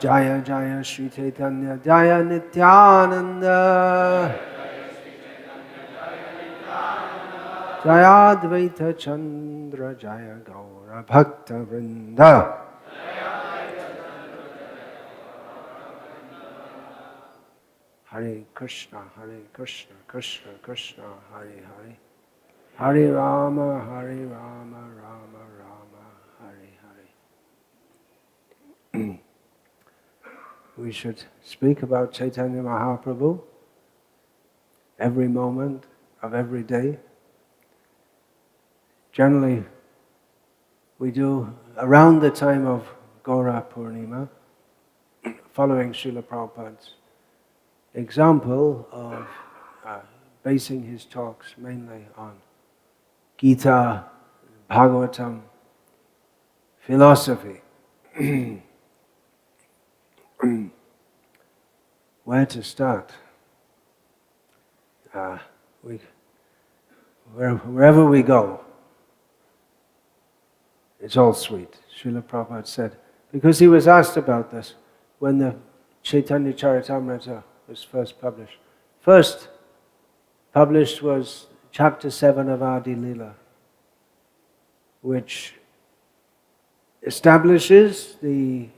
Jaya Jaya Shri Chaitanya Jaya Nityananda Jaya Advaita Chandra Jaya Gaura Bhakta Vrinda. Hare Krishna, Krishna Krishna, Hare Hare. Hare Rama, Rama Rama, Hare Hare. We should speak about Chaitanya Mahaprabhu every moment of every day. Generally, we do around the time of Gaura Purnima, following Srila Prabhupada's example of basing his talks mainly on Gita, Bhagavatam, philosophy. Where to start? Wherever we go, it's all sweet. Srila Prabhupada said, because he was asked about this when the Chaitanya Charitamrita was first published. First published was chapter 7 of Adi-lila, which establishes the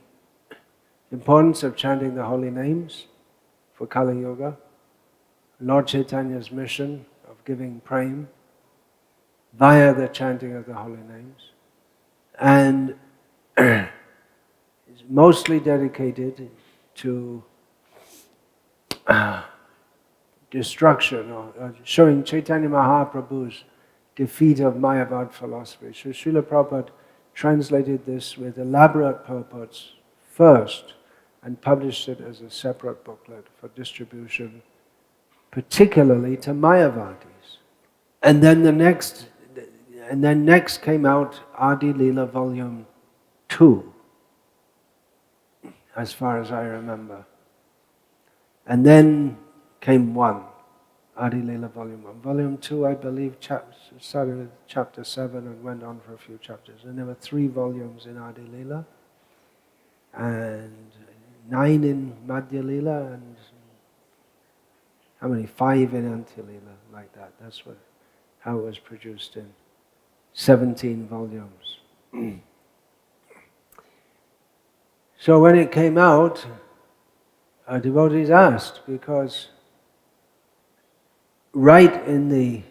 importance of chanting the holy names for Kali Yuga, Lord Chaitanya's mission of giving prema via the chanting of the holy names, and is mostly dedicated to destruction or showing Chaitanya Mahaprabhu's defeat of Mayavad philosophy. So Srila Prabhupada translated this with elaborate purports first and published it as a separate booklet for distribution, particularly to Mayavadis. And then next came out Adi-lila Volume 2, as far as I remember. And then came 1, Adi-lila Volume 1. Volume 2, I believe, started with chapter 7 and went on for a few chapters. And there were 3 volumes in Adi-lila, and 9 in Madhya-lila, and how many? 5 in Antya-lila, like that. That's how it was produced in 17 volumes. So when it came out, our devotees asked, because right in the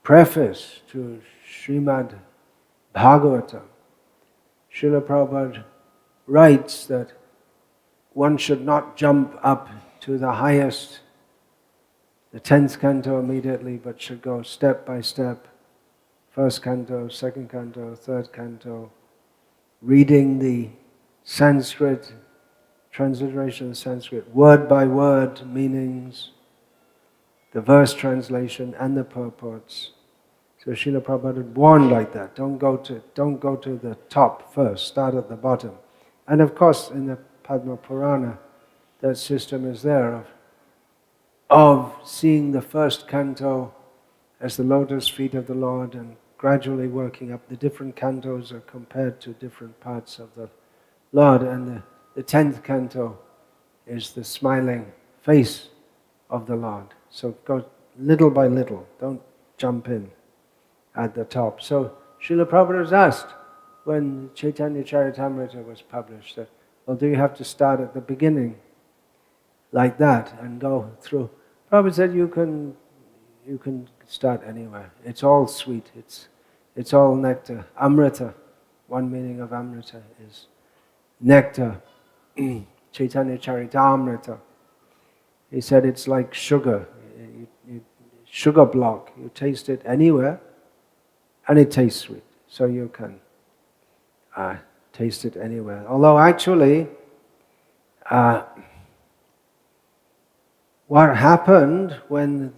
preface to Srimad Bhagavatam, Srila Prabhupada writes that one should not jump up to the highest, the 10th canto immediately, but should go step by step, first canto, second canto, third canto, reading the Sanskrit, transliteration of Sanskrit, word by word meanings, the verse translation and the purports. So Srila Prabhupada had warned like that, don't go to the top first, start at the bottom. And of course in the Padma Purana, that system is there of seeing the first canto as the lotus feet of the Lord, and gradually working up. The different cantos are compared to different parts of the Lord, and the 10th canto is the smiling face of the Lord. So go little by little, don't jump in at the top. So Srila Prabhupada was asked when Chaitanya Charitamrita was published that, well, do you have to start at the beginning like that and go through? Prabhupada said you can start anywhere. It's all sweet. It's all nectar. Amrita. One meaning of Amrita is nectar. Chaitanya Charitamrita. He said it's like sugar. Sugar block. You taste it anywhere and it tastes sweet. So you can taste it anywhere. Although actually, what happened when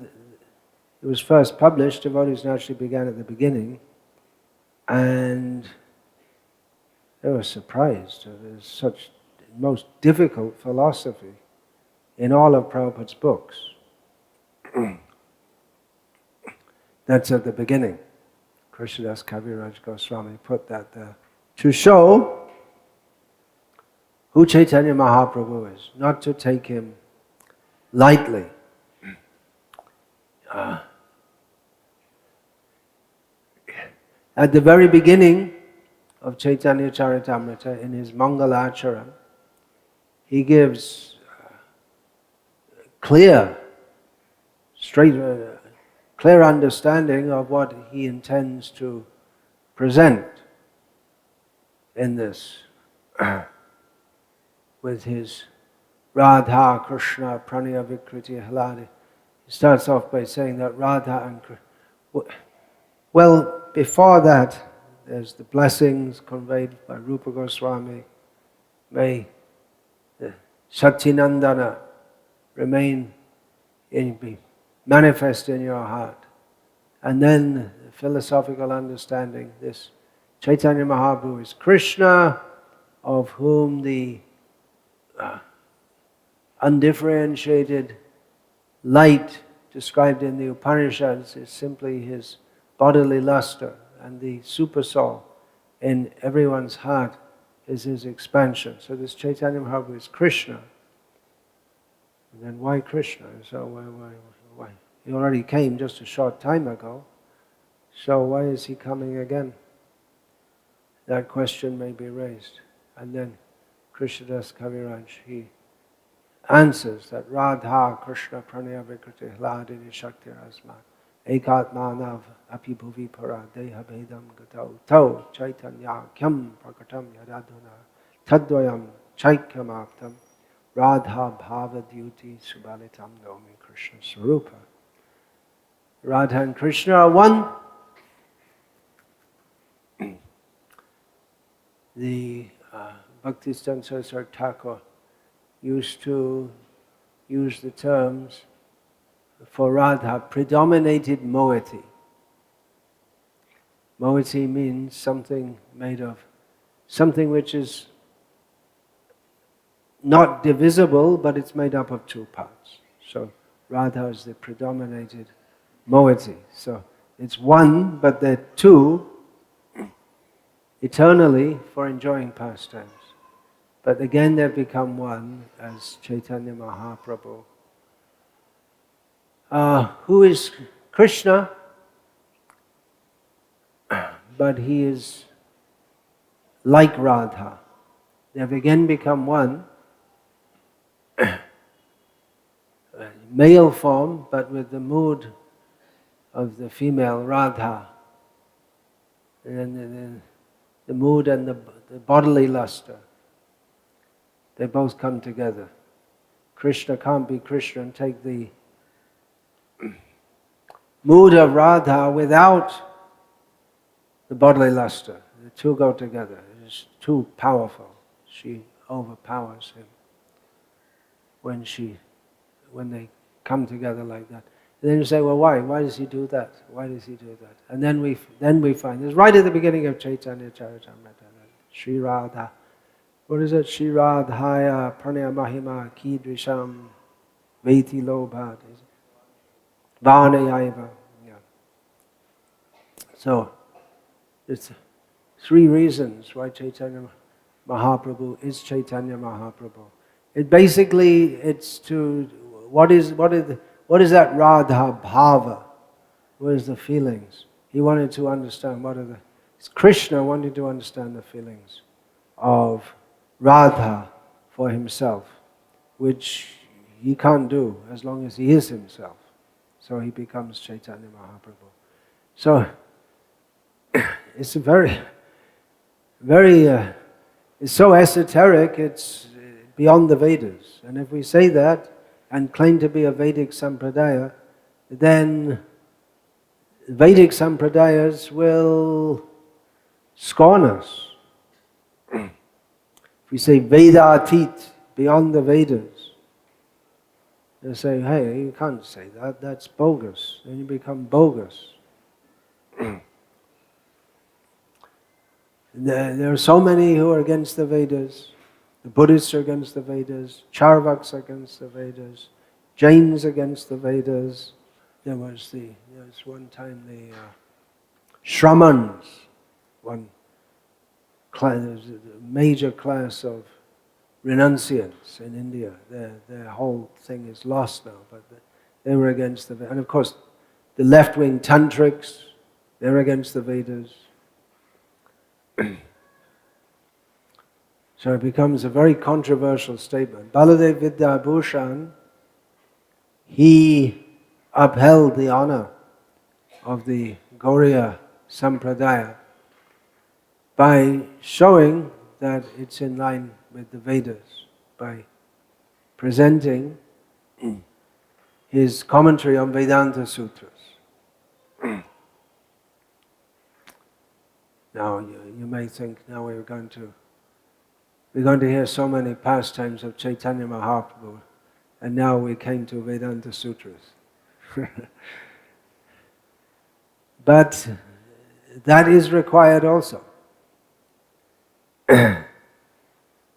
it was first published, devotees naturally began at the beginning, and they were surprised. There's such most difficult philosophy in all of Prabhupada's books. That's at the beginning. Krishnadas Kaviraj Goswami put that there to show who Chaitanya Mahaprabhu is, not to take him lightly. At the very beginning of Chaitanya Charitamrita, in his Mangalacharan, he gives clear understanding of what he intends to present in this with his Radha, Krishna, Pranaya Vikriti, Haladi. He starts off by saying that Radha and Krishna. Well, before that, there's the blessings conveyed by Rupa Goswami. May the Satchinandana be manifest in your heart. And then the philosophical understanding, this Chaitanya Mahaprabhu is Krishna, of whom the undifferentiated light described in the Upanishads is simply his bodily luster, and the super soul in everyone's heart is his expansion. So this Chaitanya Mahaprabhu is Krishna. And then why Krishna? So why? He already came just a short time ago. So why is he coming again? That question may be raised. And then Krishnadas Kaviraj, he answers that Radha Krishna Pranaya Vikriti Hladini Shakti Asma Ekatmanav Apibhuvi Para Deha Vedam Gatau Tau Chaitanya Kyam Prakatam Yadaduna Tadvayam Chaikyam Aptam Radha Bhava Dyuti Subalitam Nomi Krishna Swarupa. Radha and Krishna are one. The Bhakti Sar Thakur used to use the terms for Radha, predominated moiety. Moiety means something made of, something which is not divisible, but it's made up of two parts. So Radha is the predominated moiety. So it's one, but they're two eternally for enjoying pastimes. But again they've become one as Chaitanya Mahaprabhu, who is Krishna, but he is like Radha. They've again become one, male form, but with the mood of the female Radha, and then the mood and the bodily luster. They both come together. Krishna can't be Krishna and take the mood of Radha without the bodily luster. The two go together. It's too powerful. She overpowers him when they come together like that. And then you say, well, why? Why does he do that? Why does he do that? And then we find this right at the beginning of Chaitanya Charitamrita, Sri Radha. What is it? Sri Radhaya Pranaya Mahima Kidrisham Veti Lobhat. Vanayaiva. Yeah. So, it's three reasons why Chaitanya Mahaprabhu is Chaitanya Mahaprabhu. It's to, what is that Radha Bhava? What is the feelings? He wanted to understand Krishna wanted to understand the feelings of Radha for himself, which he can't do as long as he is himself. So he becomes Chaitanya Mahaprabhu. So it's a very it's so esoteric, it's beyond the Vedas. And if we say that and claim to be a Vedic Sampradaya, then Vedic Sampradayas will scorn us. If we say Vedatit, beyond the Vedas, they'll say, hey, you can't say that, that's bogus. Then you become bogus. There are so many who are against the Vedas. The Buddhists are against the Vedas, Charvaks are against the Vedas, Jains against the Vedas. There was one time the Shramans, one class, a major class of renunciants in India. Their whole thing is lost now, but they were against the Vedas. And of course, the left-wing tantrics, they're against the Vedas. So it becomes a very controversial statement. Baladev Vidyabhushan, he upheld the honor of the Gaura Sampradaya by showing that it's in line with the Vedas, by presenting his commentary on Vedanta Sutras. Now you may think, now we're going to hear so many pastimes of Chaitanya Mahaprabhu, and now we came to Vedanta Sutras. But that is required also.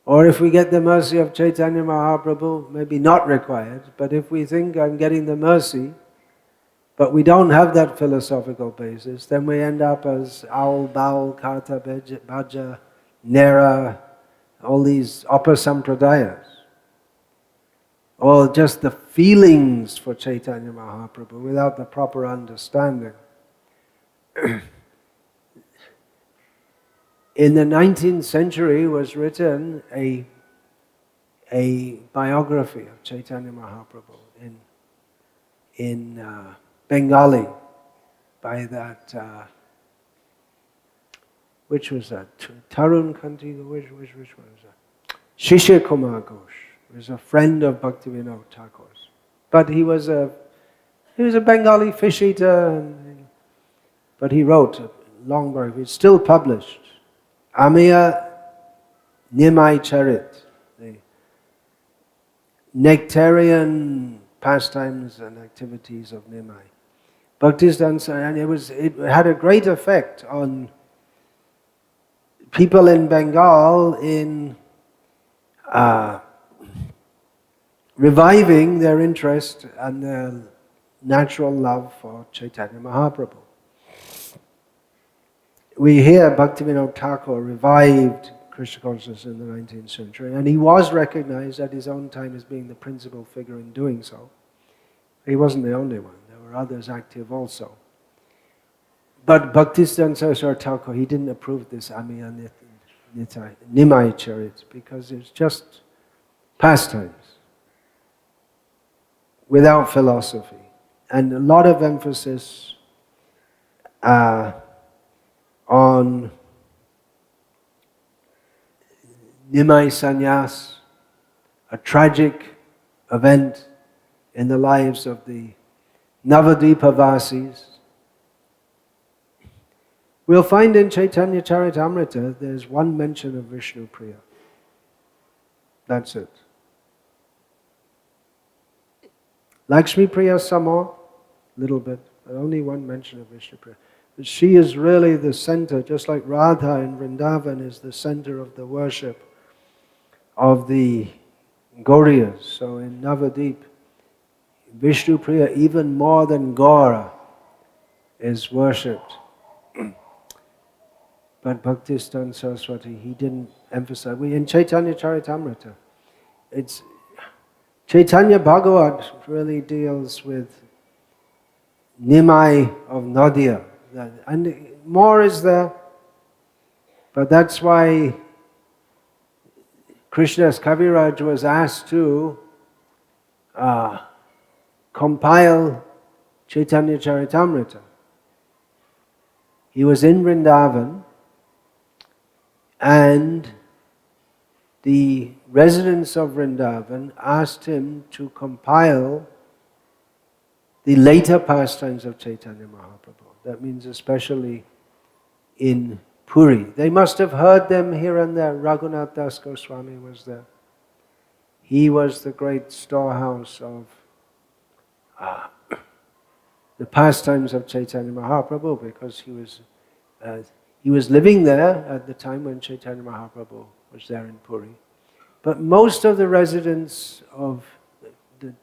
Or if we get the mercy of Chaitanya Mahaprabhu, maybe not required, but if we think I'm getting the mercy, but we don't have that philosophical basis, then we end up as Aul, Baul, Kata, Bhaja, Nera, all these Apasampradayas. Or just the feelings for Chaitanya Mahaprabhu without the proper understanding. In the 19th century was written a biography of Chaitanya Mahaprabhu in Bengali by that, which was that? Tarun Kanti, which one was that? Shishir Kumar Ghosh was a friend of Bhaktivinoda Thakur's. But he was a Bengali fish eater, but he wrote a long biography. It's still published. Amiya Nimai Charit, the nectarian pastimes and activities of Nimai. Bhaktisiddhanta, and it had a great effect on people in Bengal in reviving their interest and their natural love for Chaitanya Mahaprabhu. We hear Bhaktivinoda Thakur revived Krishna consciousness in the 19th century, and he was recognized at his own time as being the principal figure in doing so. He wasn't the only one, there were others active also. But Bhaktisiddhanta Thakur, he didn't approve this Amiya Nimai Charit because it's just pastimes without philosophy, and a lot of emphasis on Nimai Sannyas, a tragic event in the lives of the Navadipa Vasis. We'll find in Chaitanya Charitamrita there's one mention of Vishnu Priya. That's it. Lakshmi Priya some more, little bit, but only one mention of Vishnu Priya. But she is really the center, just like Radha in Vrindavan is the center of the worship of the Gauriyas. So in Navadip, Vishnu Priya, even more than Gaura, is worshipped. But Bhaktisiddhanta Saraswati, he didn't emphasize. In Chaitanya Charitamrita, it's Chaitanya Bhagavat really deals with Nimai of Nadia. And more is there, but that's why Krishnadas Kaviraj was asked to compile Chaitanya Charitamrita. He was in Vrindavan, and the residents of Vrindavan asked him to compile the later pastimes of Chaitanya Mahaprabhu. That means especially in Puri. They must have heard them here and there. Raghunath Das Goswami was there. He was the great storehouse of the pastimes of Chaitanya Mahaprabhu, because he was living there at the time when Chaitanya Mahaprabhu was there in Puri. But most of the residents of the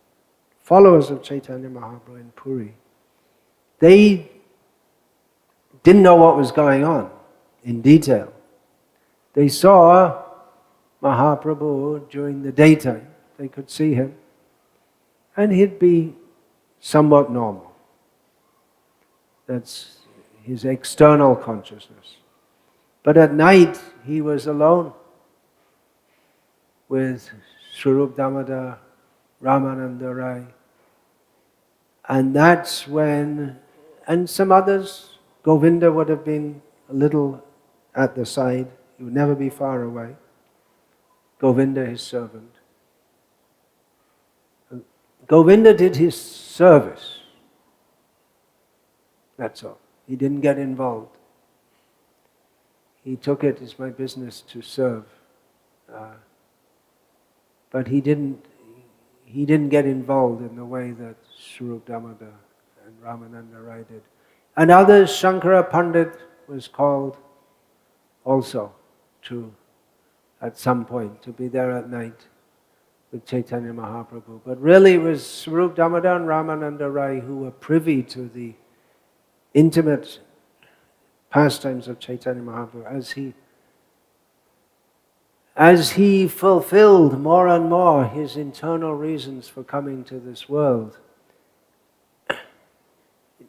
followers of Chaitanya Mahaprabhu in Puri, they didn't know what was going on in detail. They saw Mahaprabhu during the daytime. They could see him. And he'd be somewhat normal. That's his external consciousness. But at night, he was alone with Swarup Damodar, Ramananda Rai. And that's when, and some others, Govinda would have been a little at the side. He would never be far away. Govinda, his servant. And Govinda did his service. That's all. He didn't get involved. He took it as my business to serve. But he didn't get involved in the way that Swarup Damodar and Ramananda Rai did. And others, Shankara Pandit was called also to, at some point, to be there at night with Chaitanya Mahaprabhu. But really it was Swarup Damodar and Ramananda Rai who were privy to the intimate pastimes of Chaitanya Mahaprabhu as he fulfilled more and more his internal reasons for coming to this world.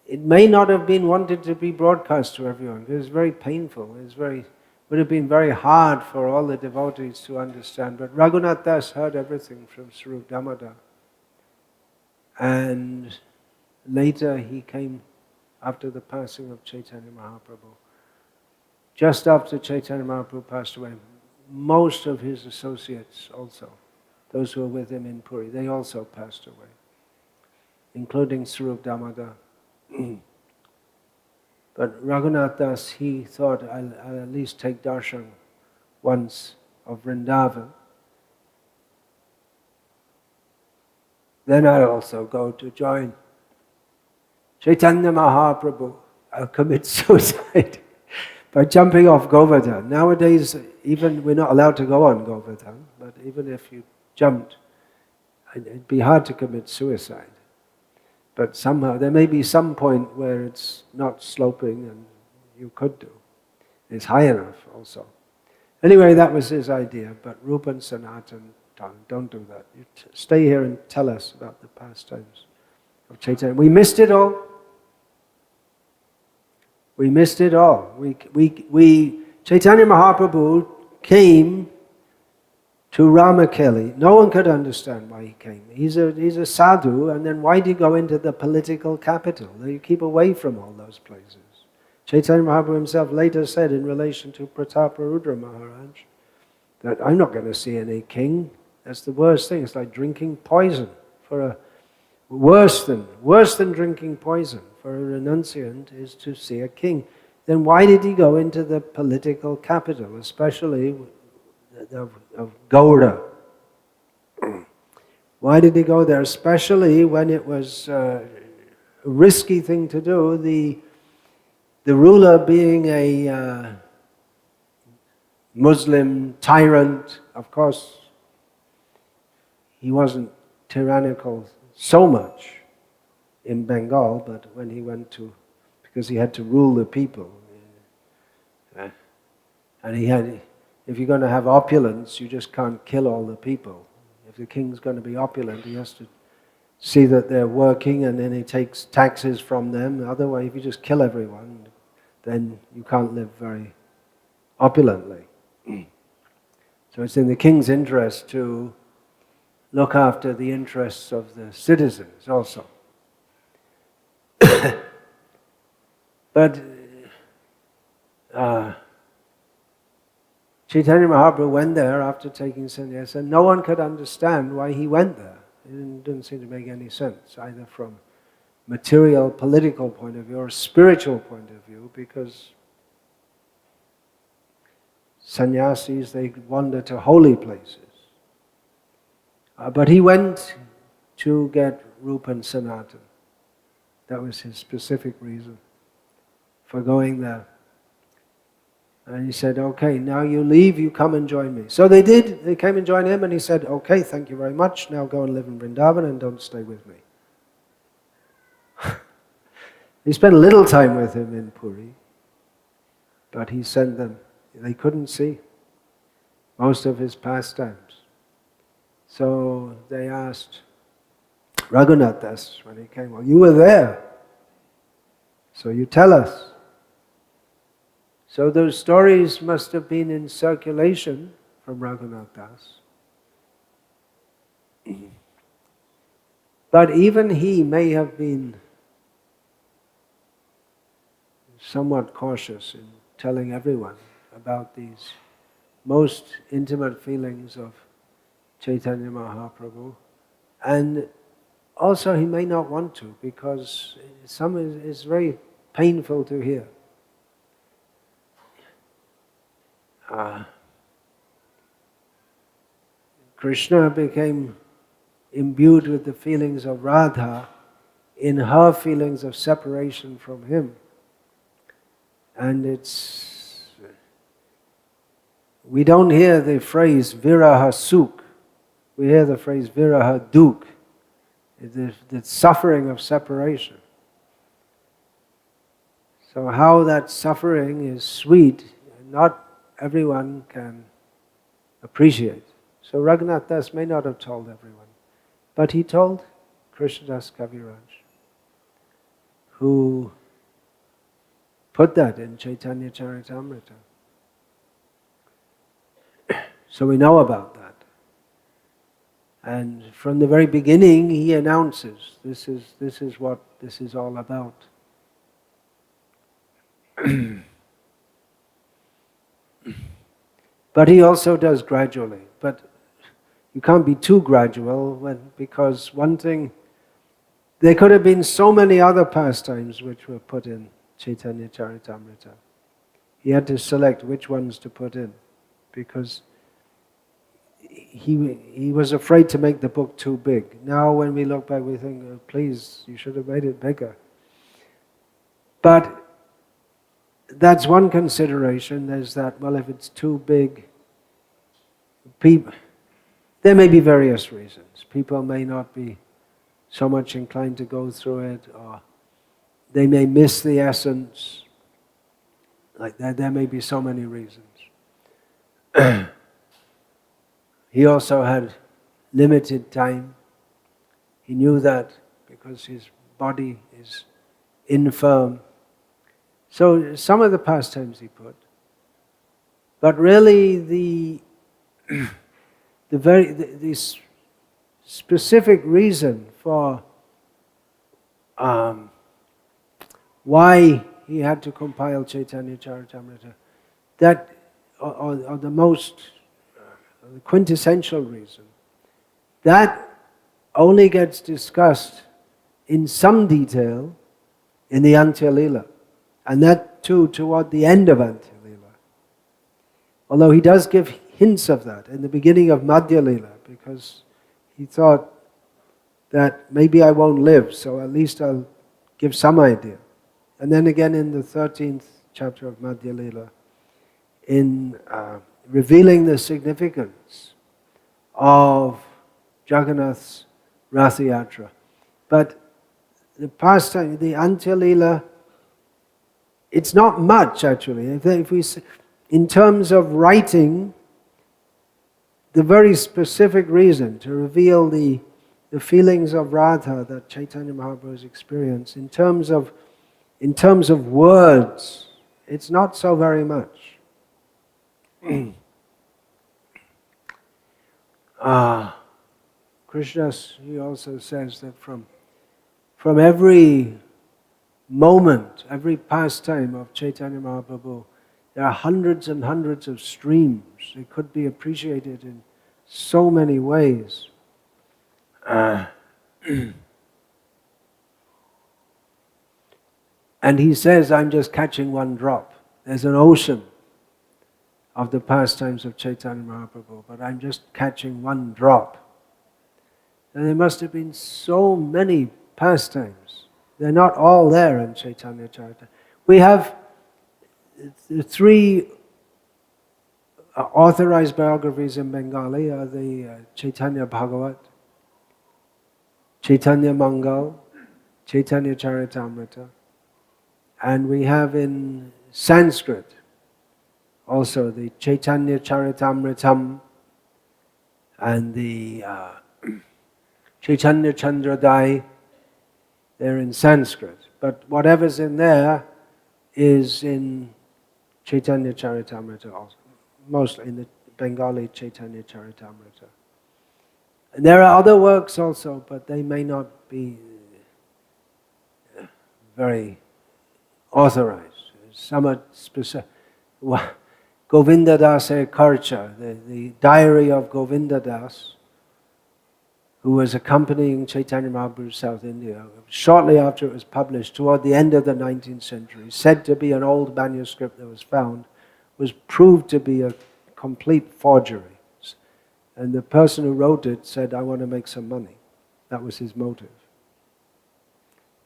It may not have been wanted to be broadcast to everyone. It was very painful. Would have been very hard for all the devotees to understand. But Raghunath Das heard everything from Swarup Damodar. And later he came after the passing of Chaitanya Mahaprabhu. Just after Chaitanya Mahaprabhu passed away, most of his associates also, those who were with him in Puri, they also passed away, including Swarup Damodar. But Raghunath Das, he thought, I'll at least take darshan once of Vrindavan. Then I'll also go to join Chaitanya Mahaprabhu. I'll commit suicide by jumping off Govardhan. Nowadays, even we're not allowed to go on Govardhan, but even if you jumped, it'd be hard to commit suicide. But somehow, there may be some point where it's not sloping and you could do. It's high enough also. Anyway, that was his idea, but Rupa and Sanatan, don't do that. You stay here and tell us about the pastimes of Chaitanya. We missed it all. We missed it all. Chaitanya Mahaprabhu came to Ramakeli. No one could understand why he came. He's a sadhu, and then why did he go into the political capital? You keep away from all those places. Chaitanya Mahaprabhu himself later said in relation to Prataparudra Maharaj that I'm not going to see any king. That's the worst thing. It's like drinking poison. Worse than drinking poison for a renunciant is to see a king. Then why did he go into the political capital, especially of Gaura? Why did he go there? Especially when it was a risky thing to do, the ruler being a Muslim tyrant. Of course, he wasn't tyrannical so much in Bengal, but when he went to, because he had to rule the people, and if you're going to have opulence, you just can't kill all the people. If the king's going to be opulent, he has to see that they're working, and then he takes taxes from them. Otherwise, if you just kill everyone, then you can't live very opulently. So it's in the king's interest to look after the interests of the citizens also. But Chaitanya Mahaprabhu went there after taking sannyas, and no one could understand why he went there. It didn't seem to make any sense, either from material, political point of view or spiritual point of view, because sannyasis, they wander to holy places. But he went to get Rupa and Sanatan. That was his specific reason for going there. And he said, okay, now you leave, you come and join me. So they did, they came and joined him, and he said, okay, thank you very much, now go and live in Vrindavan and don't stay with me. He spent a little time with him in Puri, but he sent them, they couldn't see. most of his pastimes. So they asked Raghunath Das when he came, well, you were there, so you tell us. So those stories must have been in circulation from Raghunath Das. But even he may have been somewhat cautious in telling everyone about these most intimate feelings of Chaitanya Mahaprabhu. And also he may not want to, because some is very painful to hear. Krishna became imbued with the feelings of Radha in her feelings of separation from him. And we don't hear the phrase viraha sukh, we hear the phrase viraha dukh, the suffering of separation. So how that suffering is sweet, not everyone can appreciate. So Raghunath Das may not have told everyone, but he told Krishnadas Kaviraj, who put that in Chaitanya Charitamrita. So we know about that. And from the very beginning he announces, this is what this is all about. But he also does gradually. But you can't be too gradual, because one thing, there could have been so many other pastimes which were put in Chaitanya Charitamrita. He had to select which ones to put in, because he was afraid to make the book too big. Now when we look back, we think, oh, please, you should have made it bigger. But that's one consideration. There's that, well, if it's too big, there may be various reasons. People may not be so much inclined to go through it, or they may miss the essence. Like that, there may be so many reasons. He also had limited time. He knew that because his body is infirm. So some of the pastimes he put. But really the specific reason for why he had to compile Chaitanya Charitamrita, that, or the most quintessential reason, that only gets discussed in some detail in the Antya-lila, and that too toward the end of Antya-lila. Although he does give hints of that in the beginning of Madhya-lila, because he thought that maybe I won't live, so at least I'll give some idea. And then again in the 13th chapter of Madhya-lila, in revealing the significance of Jagannath's Ratha Yatra. But the pastime, the Antya-lila, it's not much actually. If we, in terms of writing, the very specific reason to reveal the feelings of Radha that Chaitanya Mahaprabhu has experienced, in terms of words, it's not so very much. Krishna, he also says that from every moment, every pastime of Chaitanya Mahaprabhu, there are hundreds and hundreds of streams. It could be appreciated in so many ways. And he says, I'm just catching one drop. There's an ocean of the pastimes of Chaitanya Mahaprabhu, but I'm just catching one drop. And there must have been so many pastimes. They're not all there in Chaitanya Charitamrita. We have the three authorized biographies in Bengali are the Chaitanya Bhagavat, Chaitanya Mangal, Chaitanya Charitamrita, and we have in Sanskrit also the Chaitanya Charitamritam and the Chaitanya Chandradai, they're in Sanskrit. But whatever's in there is in Chaitanya Charitamrita also, mostly in the Bengali Chaitanya Charitamrita. And there are other works also, but they may not be very authorized. Some are specific. Govinda Das Karcha, the diary of Govinda Das, who was accompanying Chaitanya Mahaprabhu to South India, shortly after it was published, toward the end of the 19th century, said to be an old manuscript that was found, was proved to be a complete forgery. And the person who wrote it said, I want to make some money. That was his motive.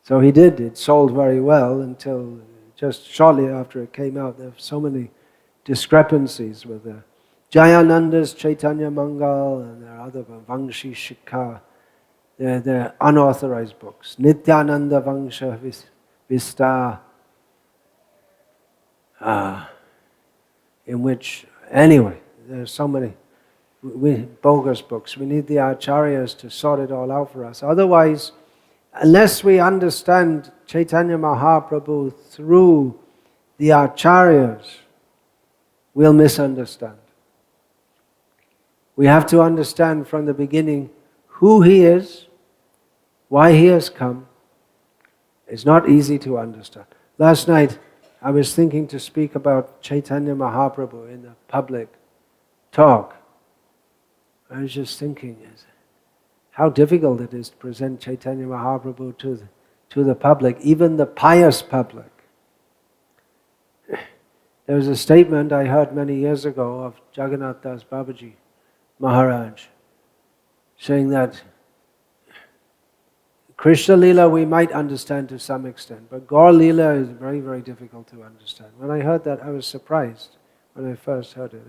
So he did. It sold very well until just shortly after it came out. There were so many discrepancies with the Jayananda's Chaitanya Mangal and there are other Vangshi Shikha. They're unauthorized books. Nityananda Vangsha Vista, in which, anyway, there's so many bogus books. We need the acharyas to sort it all out for us. Otherwise, unless we understand Chaitanya Mahaprabhu through the acharyas, we'll misunderstand. We have to understand from the beginning who he is, why he has come. It's not easy to understand. Last night, I was thinking to speak about Chaitanya Mahaprabhu in the public talk. I was just thinking how difficult it is to present Chaitanya Mahaprabhu to the public, even the pious public. There was a statement I heard many years ago of Jagannath Das Babaji Maharaj, saying that Krishna-lila we might understand to some extent, but Gaura-lila is very, very difficult to understand. When I heard that, I was surprised when I first heard it,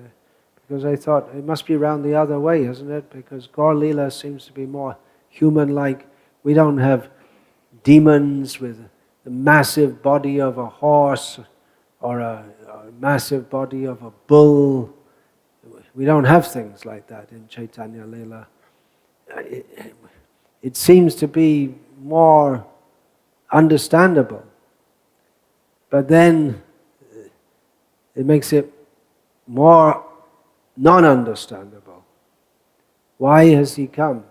because I thought it must be round the other way, isn't it? Because Gaura-lila seems to be more human-like. We don't have demons with the massive body of a horse or a massive body of a bull. We don't have things like that in Chaitanya Lila. It seems to be more understandable. But then it makes it more non-understandable. Why has he come?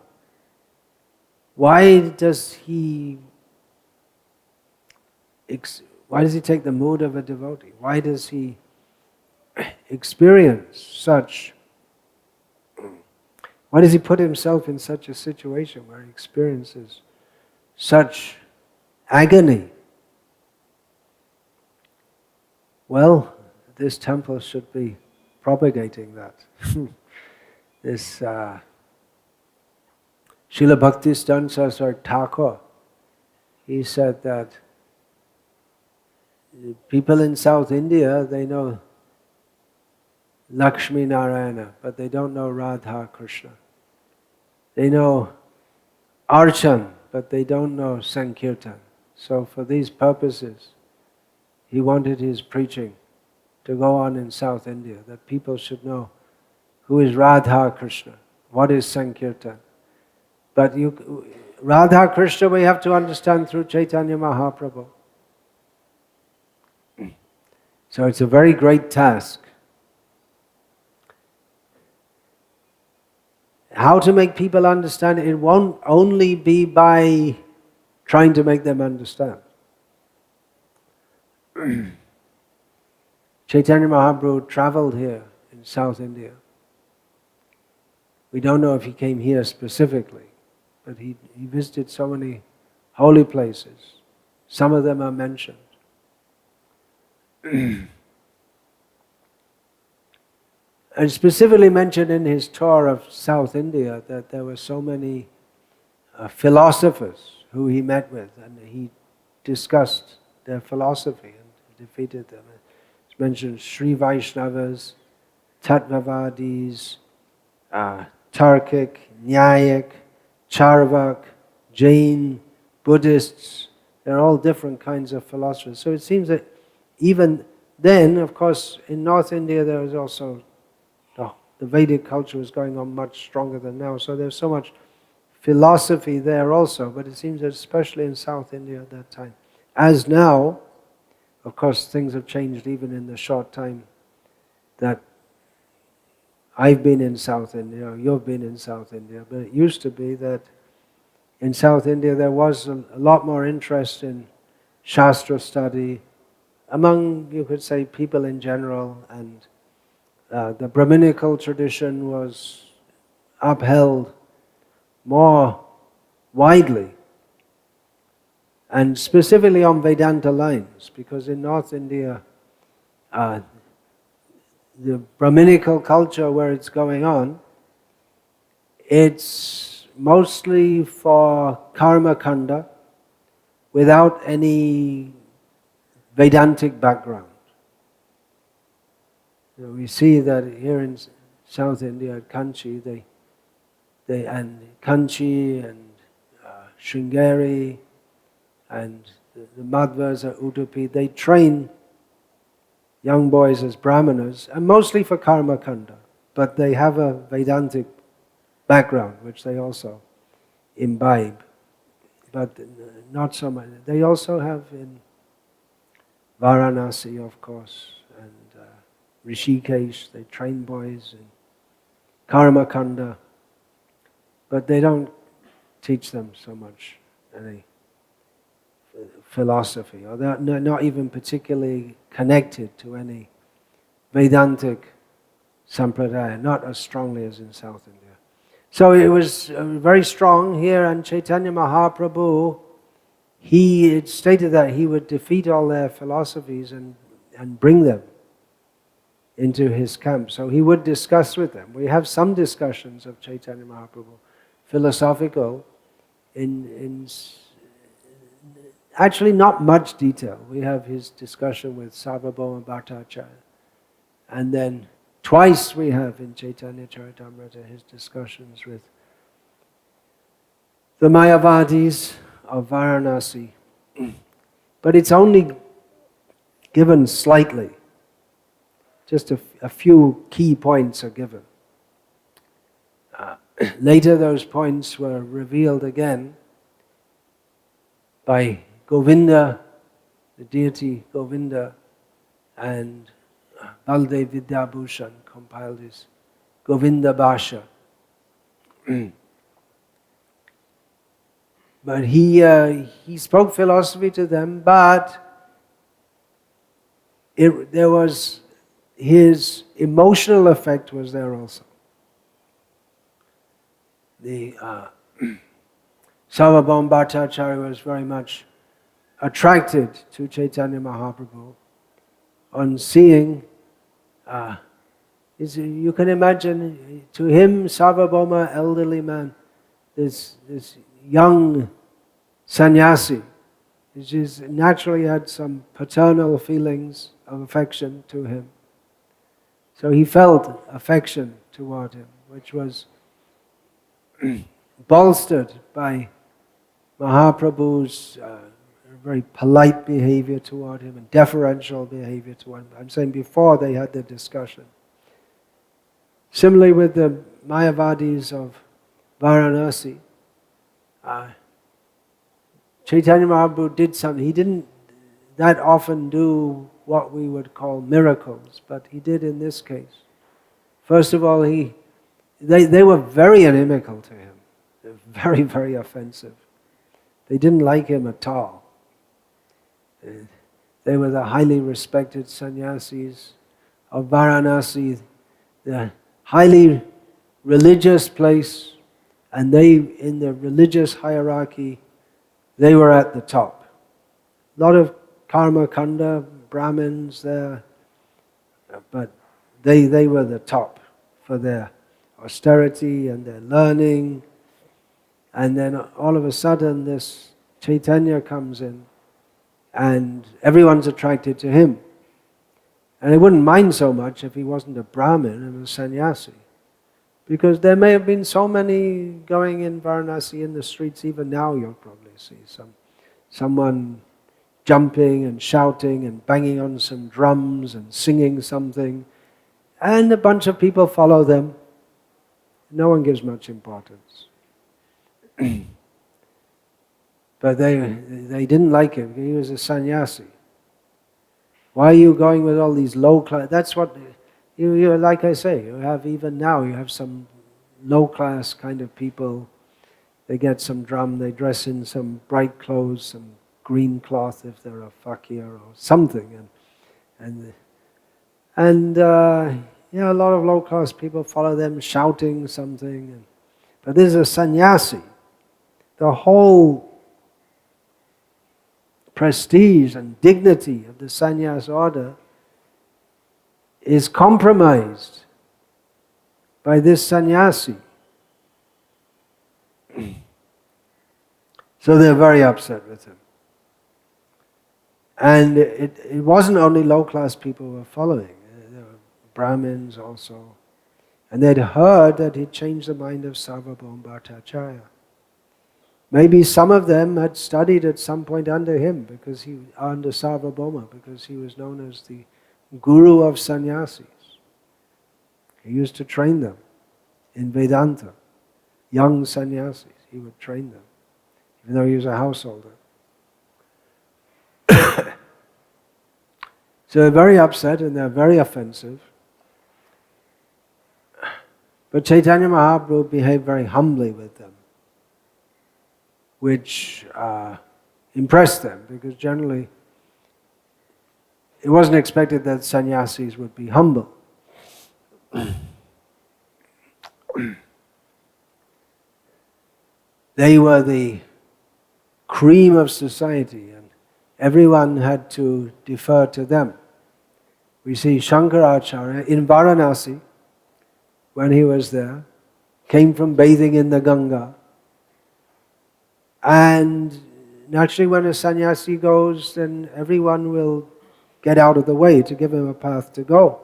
Why does he take the mood of a devotee? Why does he experience such? Why does he put himself in such a situation where he experiences such agony? Well, this temple should be propagating that. This Srila Bhakti Sahasranama Thakur, he said that people in South India, they know Lakshmi Narayana, but they don't know Radha Krishna. They know Archan, but they don't know Sankirtan. So for these purposes, he wanted his preaching to go on in South India, that people should know who is Radha Krishna, what is Sankirtan. But Radha Krishna we have to understand through Chaitanya Mahaprabhu. So it's a very great task. How to make people understand it won't only be by trying to make them understand. Chaitanya Mahaprabhu traveled here in South India. We don't know if he came here specifically, but he visited so many holy places. Some of them are mentioned. And specifically mentioned in his tour of South India that there were so many philosophers who he met with, and he discussed their philosophy and defeated them. It's mentioned Sri Vaishnavas, Tattvavadis, Tarkic, Nyayic, Charvak, Jain, Buddhists. They're all different kinds of philosophers. So it seems that even then, of course, in North India there was also, the Vedic culture was going on much stronger than now, so there's so much philosophy there also, but it seems that especially in South India at that time. As now, of course, things have changed even in the short time that I've been in South India, or you've been in South India, but it used to be that in South India there was a lot more interest in Shastra study among, you could say, people in general, and the Brahminical tradition was upheld more widely, and specifically on Vedanta lines, because in North India, the Brahminical culture where it's going on, it's mostly for karma kanda without any Vedantic background. We see that here in South India, at Kanchi, and Kanchi and Sringeri and the Madhvas at Udupi, they train young boys as brahmanas, and mostly for karma kanda, but they have a Vedantic background, which they also imbibe, but not so much. They also have in Varanasi, of course, and Rishikesh, they train boys in karma kanda, but they don't teach them so much any philosophy, or they're not even particularly connected to any Vedantic sampradaya, not as strongly as in South India. So it was very strong here, and Chaitanya Mahaprabhu, he had stated that he would defeat all their philosophies and bring them into his camp. So he would discuss with them. We have some discussions of Chaitanya Mahaprabhu, philosophical, in actually not much detail. We have his discussion with Sarvabhauma Bhattacharya, and then twice we have in Chaitanya Charitamrita his discussions with the Mayavadis of Varanasi. But it's only given slightly. Just a few key points are given. Later those points were revealed again by Govinda, the deity Govinda, and Baldev Vidyabhushan compiled his Govinda Bhasha. But he spoke philosophy to them, but there was his emotional effect was there also. The Sarvabhauma Bhattacharya was very much attracted to Chaitanya Mahaprabhu on seeing, you can imagine, to him, Sarvabhauma, elderly man, this young sannyasi, which is naturally had some paternal feelings of affection to him. So he felt affection toward him, which was bolstered by Mahaprabhu's very polite behavior toward him and deferential behavior toward him. I'm saying before they had the discussion. Similarly with the Mayavadis of Varanasi, Chaitanya Mahaprabhu did something. He didn't that often do what we would call miracles, but he did in this case. First of all, they were very inimical to him. They were very, very offensive. They didn't like him at all. They were the highly respected sannyasis of Varanasi, the highly religious place, and they, in the religious hierarchy, they were at the top. A lot of karma kanda, Brahmins there, but they were the top for their austerity and their learning. And then all of a sudden this Chaitanya comes in and everyone's attracted to him. And they wouldn't mind so much if he wasn't a Brahmin and a sannyasi. Because there may have been so many going in Varanasi in the streets, even now you'll probably see someone jumping and shouting and banging on some drums and singing something. And a bunch of people follow them. No one gives much importance. But they didn't like him. He was a sannyasi. Why are you going with all these low class? That's what, you like I say, you have even now, you have some low class kind of people. They get some drum, they dress in some bright clothes, some green cloth if they're a fakir or something. And a lot of low class people follow them shouting something. But this is a sannyasi. The whole prestige and dignity of the sannyas order is compromised by this sannyasi. So they're very upset with him. And it wasn't only low-class people who were following. There were Brahmins also. And they'd heard that he'd changed the mind of Sarvabhauma Bhattacharya. Maybe some of them had studied at some point under him, under Sarvabhauma, because he was known as the guru of sannyasis. He used to train them in Vedanta. Young sannyasis, he would train them, even though he was a householder. So they're very upset and they're very offensive. But Chaitanya Mahaprabhu behaved very humbly with them, which impressed them, because generally it wasn't expected that sannyasis would be humble. They were the cream of society and everyone had to defer to them. We see Shankaracharya in Varanasi, when he was there, came from bathing in the Ganga. And naturally when a sannyasi goes, then everyone will get out of the way to give him a path to go.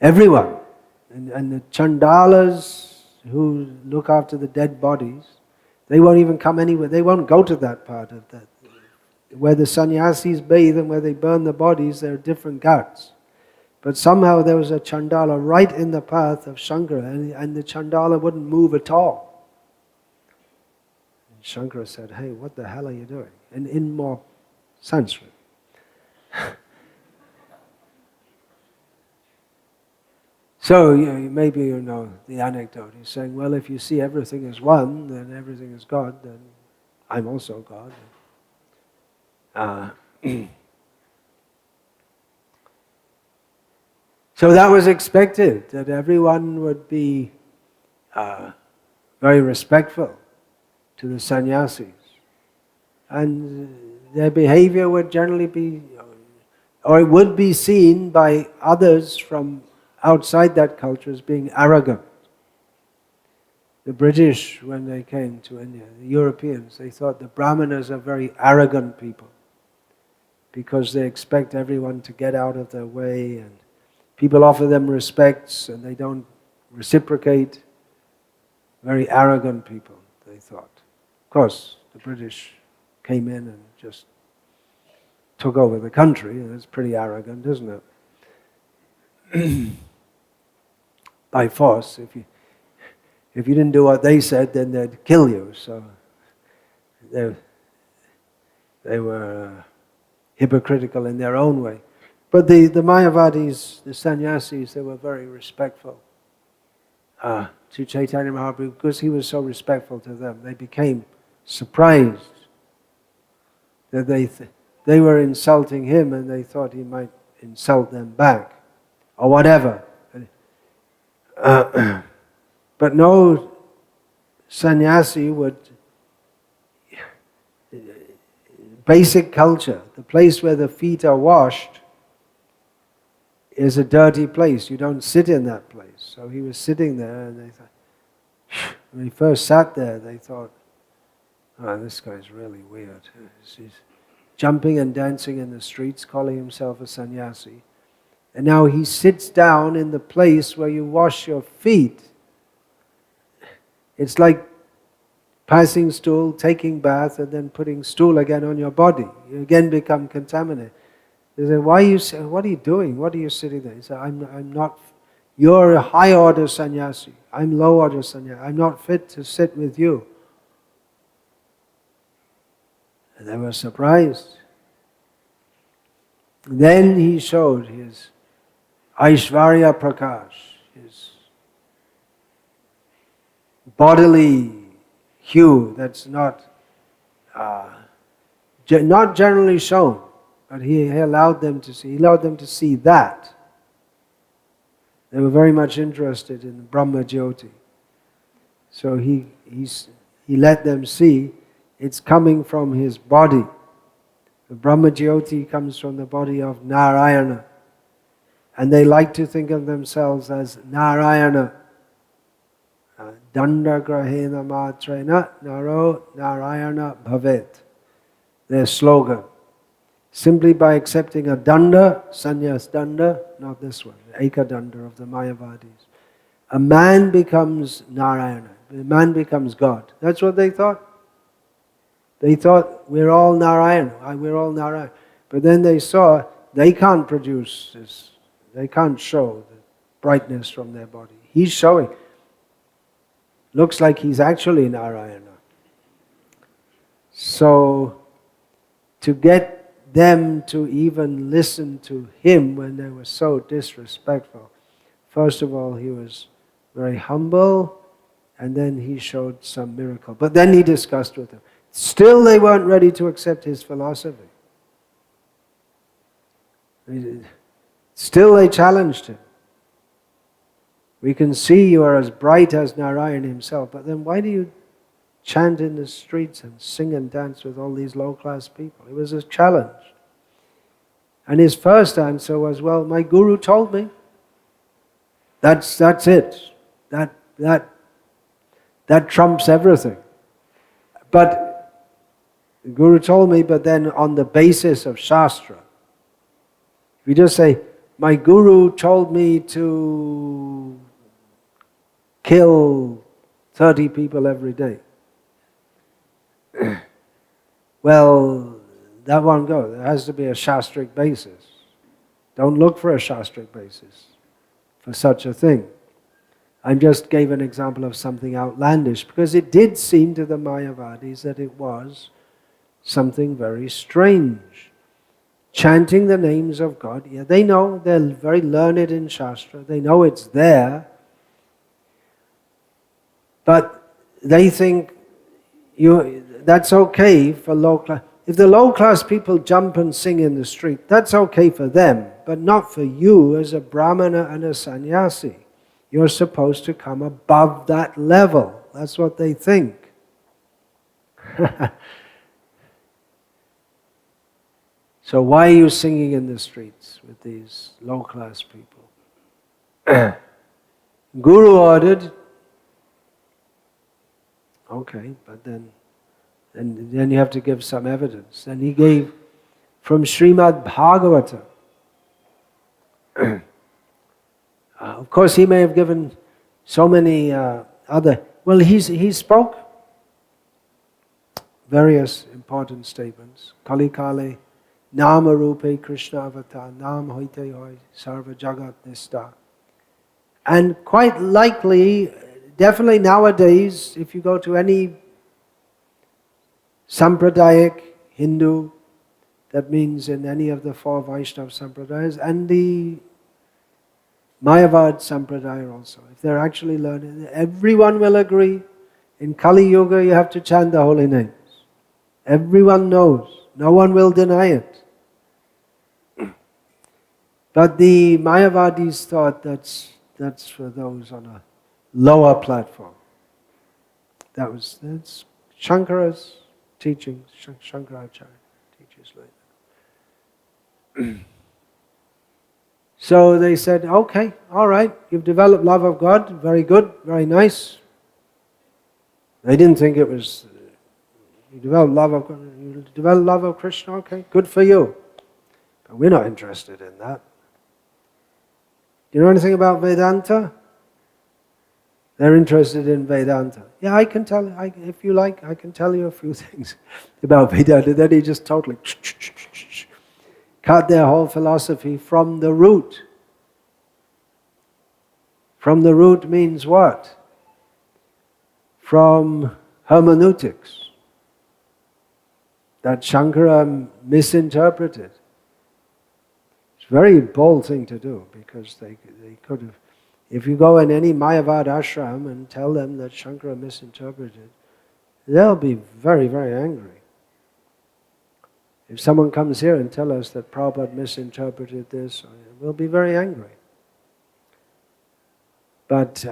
Everyone. And the chandalas who look after the dead bodies, they won't even come anywhere. They won't go to that part of that. Where the sannyasis bathe and where they burn the bodies, there are different ghats. But somehow there was a chandala right in the path of Shankara, and the chandala wouldn't move at all. And Shankara said, "Hey, what the hell are you doing?" And in more Sanskrit. So maybe you know the anecdote. He's saying, well, if you see everything as one, then everything is God, then I'm also God. So that was expected, that everyone would be very respectful to the sannyasis. And their behavior would generally be, or it would be seen by others from outside that culture as being arrogant. The British, when they came to India, the Europeans, they thought the Brahmanas are very arrogant people because they expect everyone to get out of their way, and people offer them respects and they don't reciprocate. Very arrogant people, they thought. Of course, the British came in and just took over the country, and it's pretty arrogant, isn't it? By force. If you didn't do what they said, then they'd kill you. So they were hypocritical in their own way. But the Mayavadis, the sannyasis, they were very respectful to Chaitanya Mahaprabhu, because he was so respectful to them. They became surprised that they were insulting him, and they thought he might insult them back, or whatever. But no sannyasi would. Basic culture, the place where the feet are washed, is a dirty place. You don't sit in that place. So he was sitting there, and they thought, when he first sat there, they thought, oh, this guy's really weird. He's jumping and dancing in the streets, calling himself a sannyasi. And now he sits down in the place where you wash your feet. It's like passing stool, taking bath, and then putting stool again on your body. You again become contaminated. They say, what are you doing? What are you sitting there? He said, I'm not, you're a high order sannyasi. I'm low order sannyasi. I'm not fit to sit with you. And they were surprised. Then he showed his Aishvarya Prakash, his bodily hue that's not generally shown, but he allowed them to see. He allowed them to see that. They were very much interested in Brahma Jyoti. So he let them see it's coming from his body. The Brahma Jyoti comes from the body of Narayana. And they like to think of themselves as Narayana. Danda grahena matrena naro Narayana bhavet. Their slogan. Simply by accepting a danda, sannyas danda, not this one, the Eka danda of the Mayavadis, a man becomes Narayana. A man becomes God. That's what they thought. They thought we're all Narayana, we're all Narayana. But then they saw they can't produce this, they can't show the brightness from their body. He's showing. Looks like he's actually Narayana. So, to get them to even listen to him when they were so disrespectful, first of all, he was very humble, and then he showed some miracle. But then he discussed with them. Still they weren't ready to accept his philosophy. Still they challenged him. We can see you are as bright as Narayan himself, but then why do you chant in the streets and sing and dance with all these low-class people? It was a challenge. And his first answer was, well, my guru told me. That's it. That trumps everything. But the guru told me, but then on the basis of Shastra. If you just say, my guru told me to kill 30 people every day. Well, that won't go. There has to be a Shastric basis. Don't look for a Shastric basis for such a thing. I just gave an example of something outlandish because it did seem to the Mayavadis that it was something very strange. Chanting the names of God, yeah, they know, they're very learned in Shastra, they know it's there, but they think that's okay for low class. If the low class people jump and sing in the street, that's okay for them, but not for you as a Brahmana and a sannyasi. You're supposed to come above that level. That's what they think. So why are you singing in the streets with these low class people? Guru ordered. Okay, but then you have to give some evidence. And he gave from Srimad Bhagavatam. Of course, he may have given so many other. Well, he spoke various important statements. Kali Kale, Nama Rupe Krishna Avatar, Nam Hoite Hoi, Sarva Jagat Nista. And quite likely, definitely nowadays, if you go to any Sampradayic Hindu, that means in any of the four Vaishnava Sampradayas, and the Mayavad Sampradaya also, if they're actually learning, everyone will agree, in Kali Yuga you have to chant the holy names. Everyone knows, no one will deny it. But the Mayavadis thought that's for those on a lower platform. That's Shankara's teaching, Shankaracharya teaches like that. So they said, okay, all right, you've developed love of God, very good, very nice. They didn't think it was, you developed love of God, you developed love of Krishna, okay, good for you. But we're not interested in that. Do you know anything about Vedanta? They're interested in Vedanta. Yeah, I can tell, if you like, I can tell you a few things about Vedanta. Then he just totally cut their whole philosophy from the root. From the root means what? From hermeneutics. That Shankara misinterpreted. It's a very bold thing to do, because they could have, if you go in any Mayavad ashram and tell them that Shankara misinterpreted, they'll be very, very angry. If someone comes here and tells us that Prabhupada misinterpreted this, we'll be very angry. But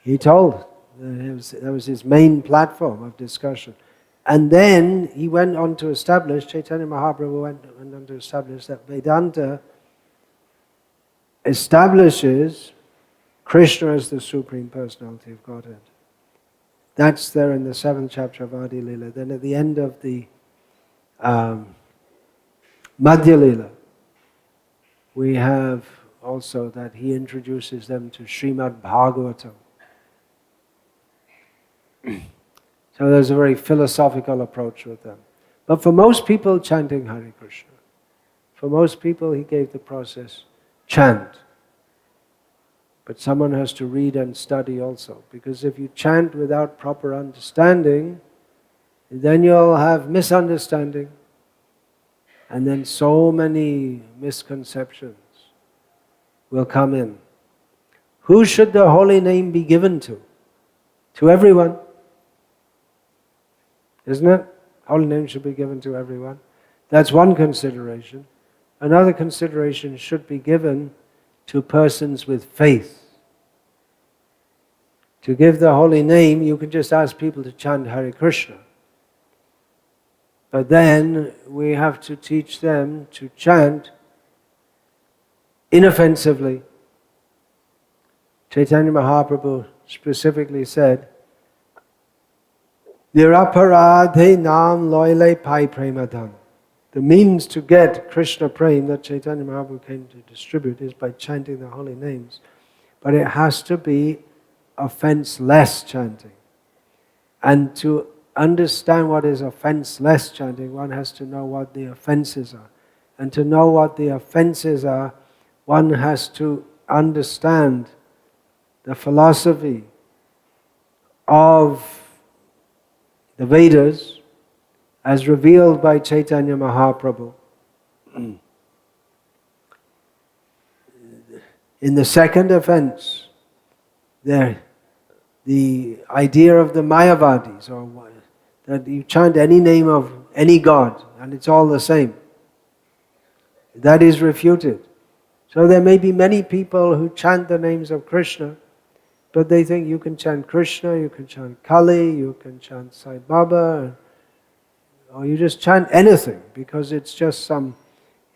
he told, that was his main platform of discussion. And then he went on to establish, Chaitanya Mahaprabhu went on to establish that Vedanta establishes Krishna as the Supreme Personality of Godhead. That's there in the 7th chapter of Adi-lila. Then at the end of the Madhya-lila, we have also that he introduces them to Srimad Bhagavatam. So there's a very philosophical approach with them. But for most people, chanting Hare Krishna. For most people, he gave the process, chant. But someone has to read and study also. Because if you chant without proper understanding, then you'll have misunderstanding. And then so many misconceptions will come in. Who should the holy name be given to? To everyone. Isn't it? Holy name should be given to everyone. That's one consideration. Another consideration should be given to persons with faith. To give the holy name, you can just ask people to chant Hare Krishna. But then we have to teach them to chant inoffensively. Chaitanya Mahaprabhu specifically said, Niraparadhe nam loile pai premadhan. The means to get Krishna prema that Chaitanya Mahaprabhu came to distribute is by chanting the holy names. But it has to be offense-less chanting. And to understand what is offense-less chanting, one has to know what the offenses are. And to know what the offenses are, one has to understand the philosophy of the Vedas as revealed by Chaitanya Mahaprabhu. In the second offense, the idea of the Mayavadis, or that you chant any name of any god and it's all the same, that is refuted. So there may be many people who chant the names of Krishna, but they think you can chant Krishna, you can chant Kali, you can chant Sai Baba, or you just chant anything because it's just some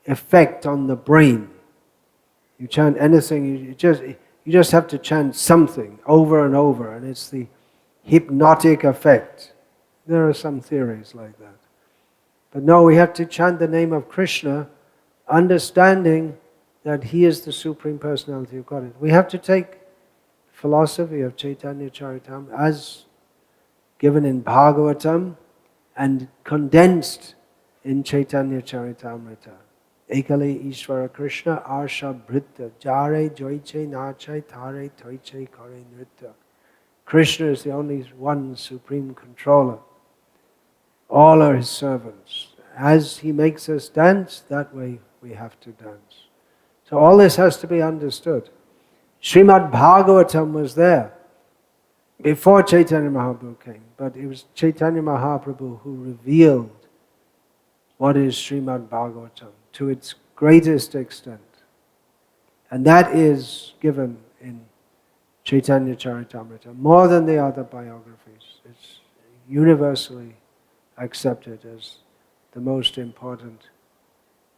effect on the brain. You chant anything, you just have to chant something over and over, and it's the hypnotic effect. There are some theories like that. But no, we have to chant the name of Krishna, understanding that He is the Supreme Personality of Godhead. We have to take philosophy of Chaitanya Charitamrita as given in Bhagavatam and condensed in Chaitanya Charitamrita. Ekale Ishvara Krishna Arsha Bhritta Jare Joiche Nachai Thare Toiche Kare Nritta. Krishna is the only one supreme controller. All are His servants. As He makes us dance, that way we have to dance. So all this has to be understood. Srimad Bhagavatam was there before Chaitanya Mahaprabhu came, but it was Chaitanya Mahaprabhu who revealed what is Srimad Bhagavatam to its greatest extent. And that is given in Chaitanya Charitamrita, more than the other biographies. It's universally accepted as the most important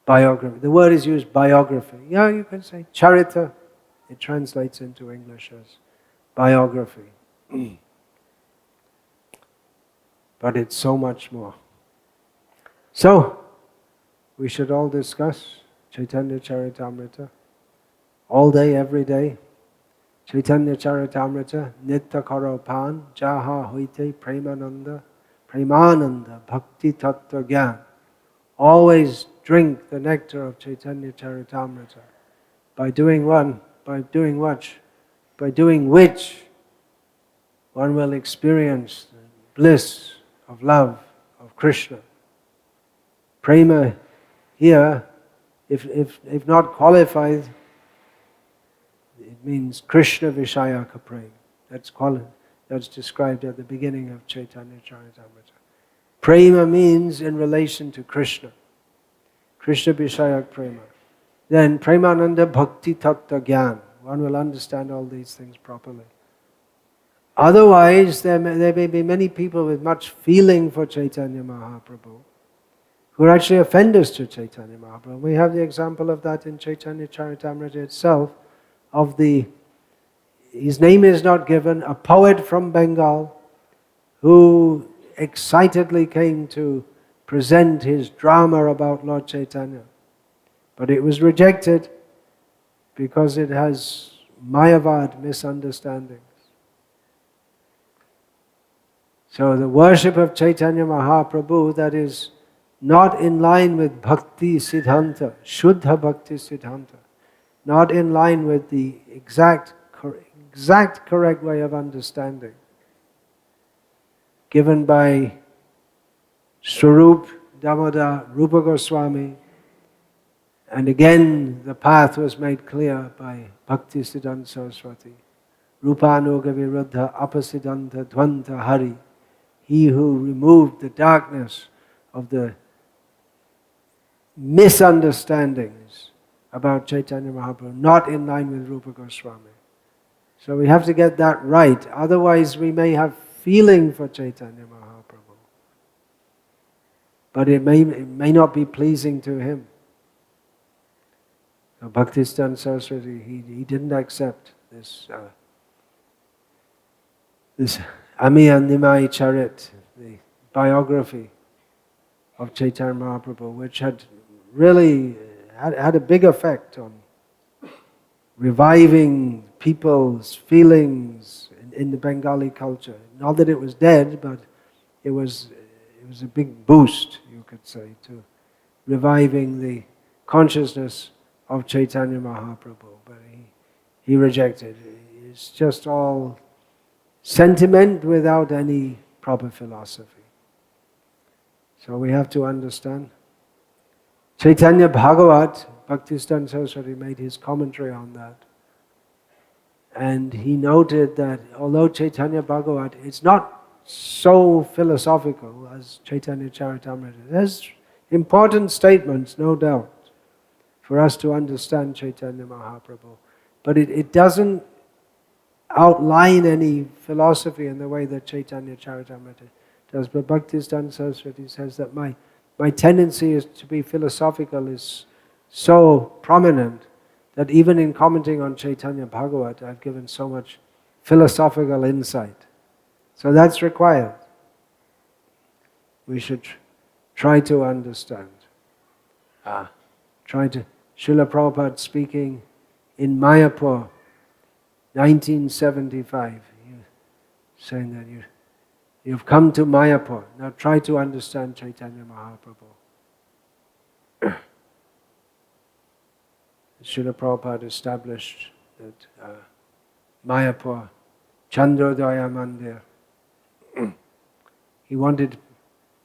biography. The word is used, biography. Yeah, you can say charita. It translates into English as biography. But it's so much more. So, we should all discuss Chaitanya Charitamrita all day, every day. Chaitanya Charitamrita, Nitya Karopan, Jaha Hoite, Premananda, Bhakti Tattva Gyan. Always drink the nectar of Chaitanya Charitamrita. By doing which one will experience the bliss of love of Krishna. Prema here, if not qualified, it means Krishna Vishayaka Prema. That's described at the beginning of Chaitanya Charitamrita. Prema means in relation to Krishna. Krishna Vishayak Prema. Then Premananda Bhakti Tattva Gyan. One will understand all these things properly. Otherwise, there may be many people with much feeling for Chaitanya Mahaprabhu who are actually offenders to Chaitanya Mahaprabhu. We have the example of that in Chaitanya Charitamrita itself, his name is not given, a poet from Bengal who excitedly came to present his drama about Lord Chaitanya. But it was rejected because it has Mayavad misunderstandings. So the worship of Chaitanya Mahaprabhu that is not in line with Bhakti Siddhanta, Shuddha Bhakti Siddhanta, not in line with the exact correct way of understanding given by Swarup Damodar Rupa Goswami, and again the path was made clear by Bhakti Siddhanta Saraswati. Rupanuga Viruddha Apasiddhanta Dvanta Hari. He who removed the darkness of the misunderstandings about Chaitanya Mahaprabhu, not in line with Rupa Goswami. So we have to get that right, otherwise we may have feeling for Chaitanya Mahaprabhu, but it may not be pleasing to him. So Bhaktisiddhanta Saraswati, he didn't accept this Amiya Nimai Charit, the biography of Chaitanya Mahaprabhu, which had really had a big effect on reviving people's feelings in the Bengali culture. Not that it was dead, but it was a big boost, you could say, to reviving the consciousness of Chaitanya Mahaprabhu. But he rejected it. It's just all sentiment without any proper philosophy. So we have to understand. Chaitanya Bhagavat, Bhaktisiddhanta Saraswati made his commentary on that. And he noted that although Chaitanya Bhagavat is not so philosophical as Chaitanya Charitamrita, there's important statements, no doubt, for us to understand Chaitanya Mahaprabhu. But it doesn't outline any philosophy in the way that Chaitanya Charitamrita does. But Bhaktisiddhanta Saraswati says that my tendency is to be philosophical is so prominent that even in commenting on Chaitanya Bhagavat, I've given so much philosophical insight. So that's required. We should try to understand. Srila Prabhupada speaking in Mayapur, 1975, saying that you've come to Mayapur, now try to understand Chaitanya Mahaprabhu. Srila Prabhupada established that Mayapur, Chandrodaya Mandir, he wanted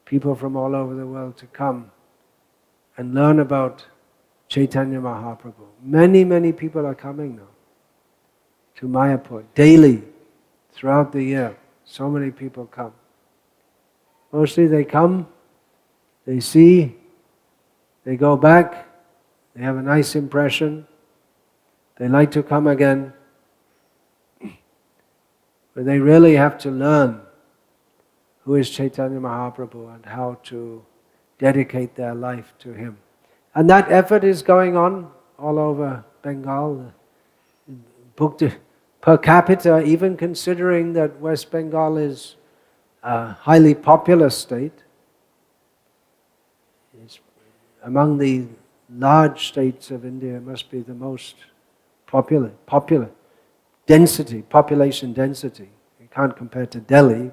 people from all over the world to come and learn about Chaitanya Mahaprabhu. Many, many people are coming now to Mayapur daily, throughout the year. So many people come. Mostly they come, they see, they go back, they have a nice impression, they like to come again, but they really have to learn who is Chaitanya Mahaprabhu and how to dedicate their life to him. And that effort is going on all over Bengal. Per capita, even considering that West Bengal is a highly populous state, it's among the large states of India, it must be the most popular. density, population density. You can't compare to Delhi,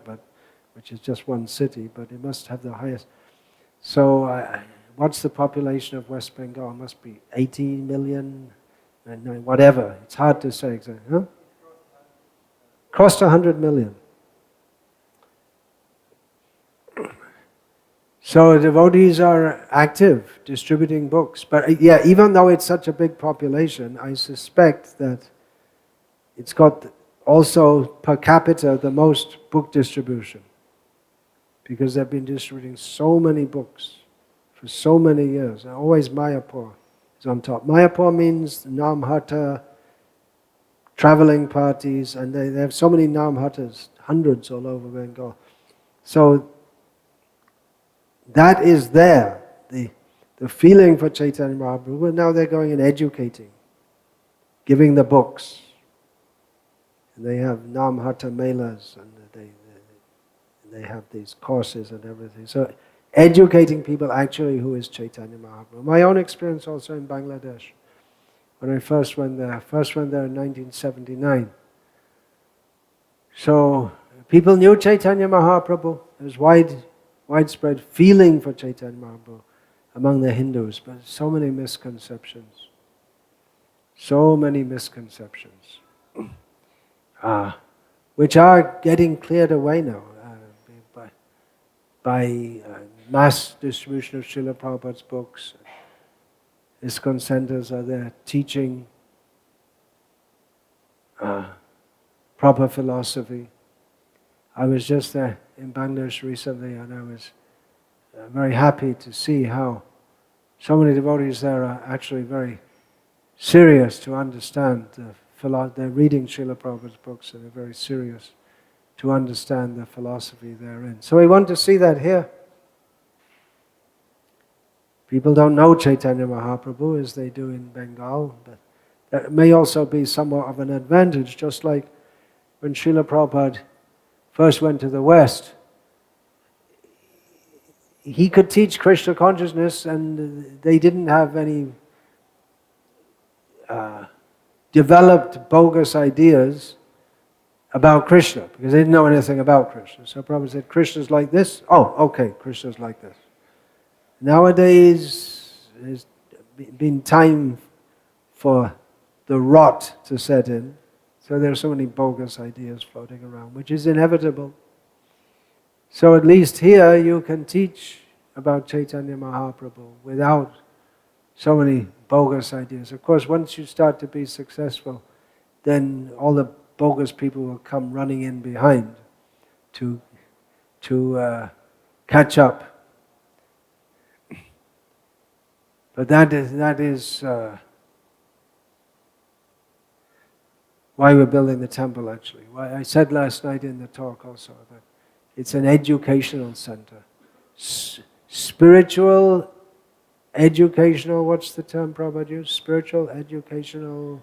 which is just one city, but it must have the highest. So what's the population of West Bengal? It must be 80 million, whatever. It's hard to say exactly. Huh? Crossed 100 million. So devotees are active, distributing books. But yeah, even though it's such a big population, I suspect that it's got also per capita the most book distribution. Because they've been distributing so many books for so many years. And always Mayapur is on top. Mayapur means Namhata, traveling parties, and they have so many Namhatas, hundreds all over Bengal. So that is there, the feeling for Chaitanya Mahaprabhu. Now they're going and educating, giving the books. And they have Namhata Melas, and they have these courses and everything. So educating people actually who is Chaitanya Mahaprabhu. My own experience also in Bangladesh, when I first went there in 1979. So people knew Chaitanya Mahaprabhu. There was widespread feeling for Chaitanya Mahaprabhu among the Hindus, but so many misconceptions. So many misconceptions. Which are getting cleared away now by mass distribution of Srila Prabhupada's books. ISKCON centers are there teaching proper philosophy. I was just there in Bangladesh recently, and I was very happy to see how so many devotees there are actually very serious to understand they're reading Srila Prabhupada's books, and they're very serious to understand the philosophy therein. So we want to see that here. People don't know Chaitanya Mahaprabhu as they do in Bengal, but that may also be somewhat of an advantage, just like when Srila Prabhupada first went to the West. He could teach Krishna consciousness, and they didn't have any developed bogus ideas about Krishna, because they didn't know anything about Krishna. So Prabhupada said, Krishna's like this? Oh, okay, Krishna's like this. Nowadays, there's been time for the rot to set in, so there are so many bogus ideas floating around, which is inevitable. So at least here you can teach about Chaitanya Mahaprabhu without so many bogus ideas. Of course, once you start to be successful, then all the bogus people will come running in behind to catch up. But that is why we're building the temple, actually. Why I said last night in the talk also that it's an educational center. Spiritual, educational, what's the term Prabhupada used? Spiritual, educational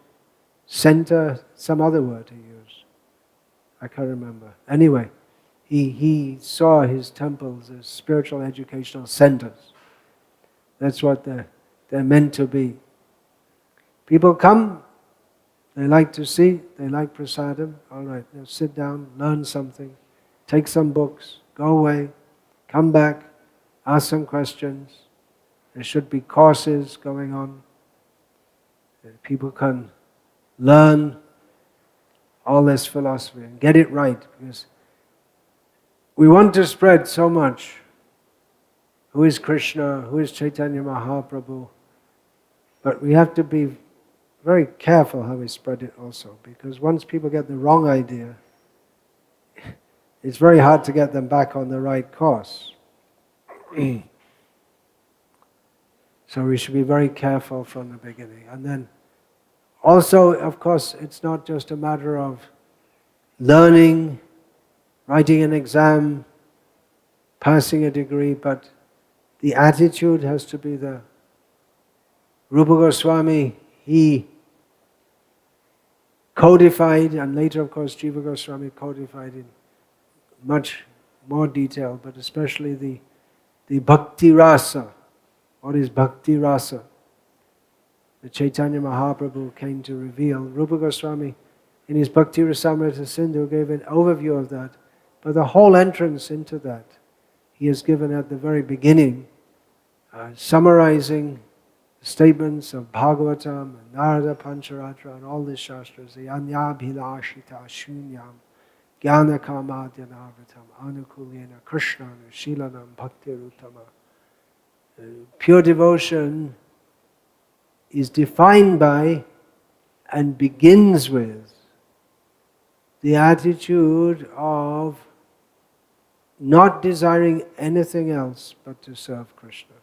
center, some other word he used. I can't remember. Anyway, he saw his temples as spiritual educational centers. That's what they're meant to be. People come, they like to see, they like prasadam. All right, now sit down, learn something, take some books, go away, come back, ask some questions. There should be courses going on. People can learn all this philosophy and get it right, because we want to spread so much. Who is Krishna? Who is Chaitanya Mahaprabhu? But we have to be very careful how we spread it also, because once people get the wrong idea, it's very hard to get them back on the right course. So we should be very careful from the beginning. And then also, of course, it's not just a matter of learning, writing an exam, passing a degree, but the attitude has to be the Rupa Goswami, he codified, and later of course Jiva Goswami codified in much more detail, but especially the Bhakti Rasa. What is Bhakti Rasa? The Chaitanya Mahaprabhu came to reveal. Rupa Goswami in his Bhakti Rasamrita Sindhu gave an overview of that. But the whole entrance into that, he has given at the very beginning, summarizing the statements of Bhagavatam and Narada Pancharatra and all these shastras, the Anyabhilashita Shunyam, Jnana Kamadyanavritam, Anukulyena Krishna, Shilanam Bhakti Rutama. Pure devotion is defined by and begins with the attitude of not desiring anything else but to serve Krishna.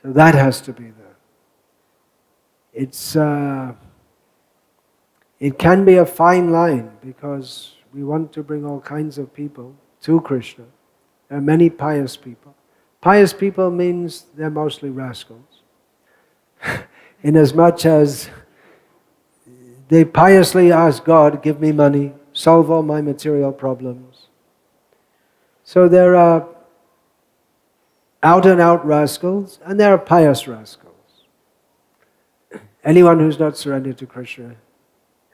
So that has to be there. It can be a fine line because we want to bring all kinds of people to Krishna. There are many pious people. Pious people means they're mostly rascals. Inasmuch as they piously ask God, give me money, solve all my material problems. So there are out-and-out rascals, and there are pious rascals. Anyone who's not surrendered to Krishna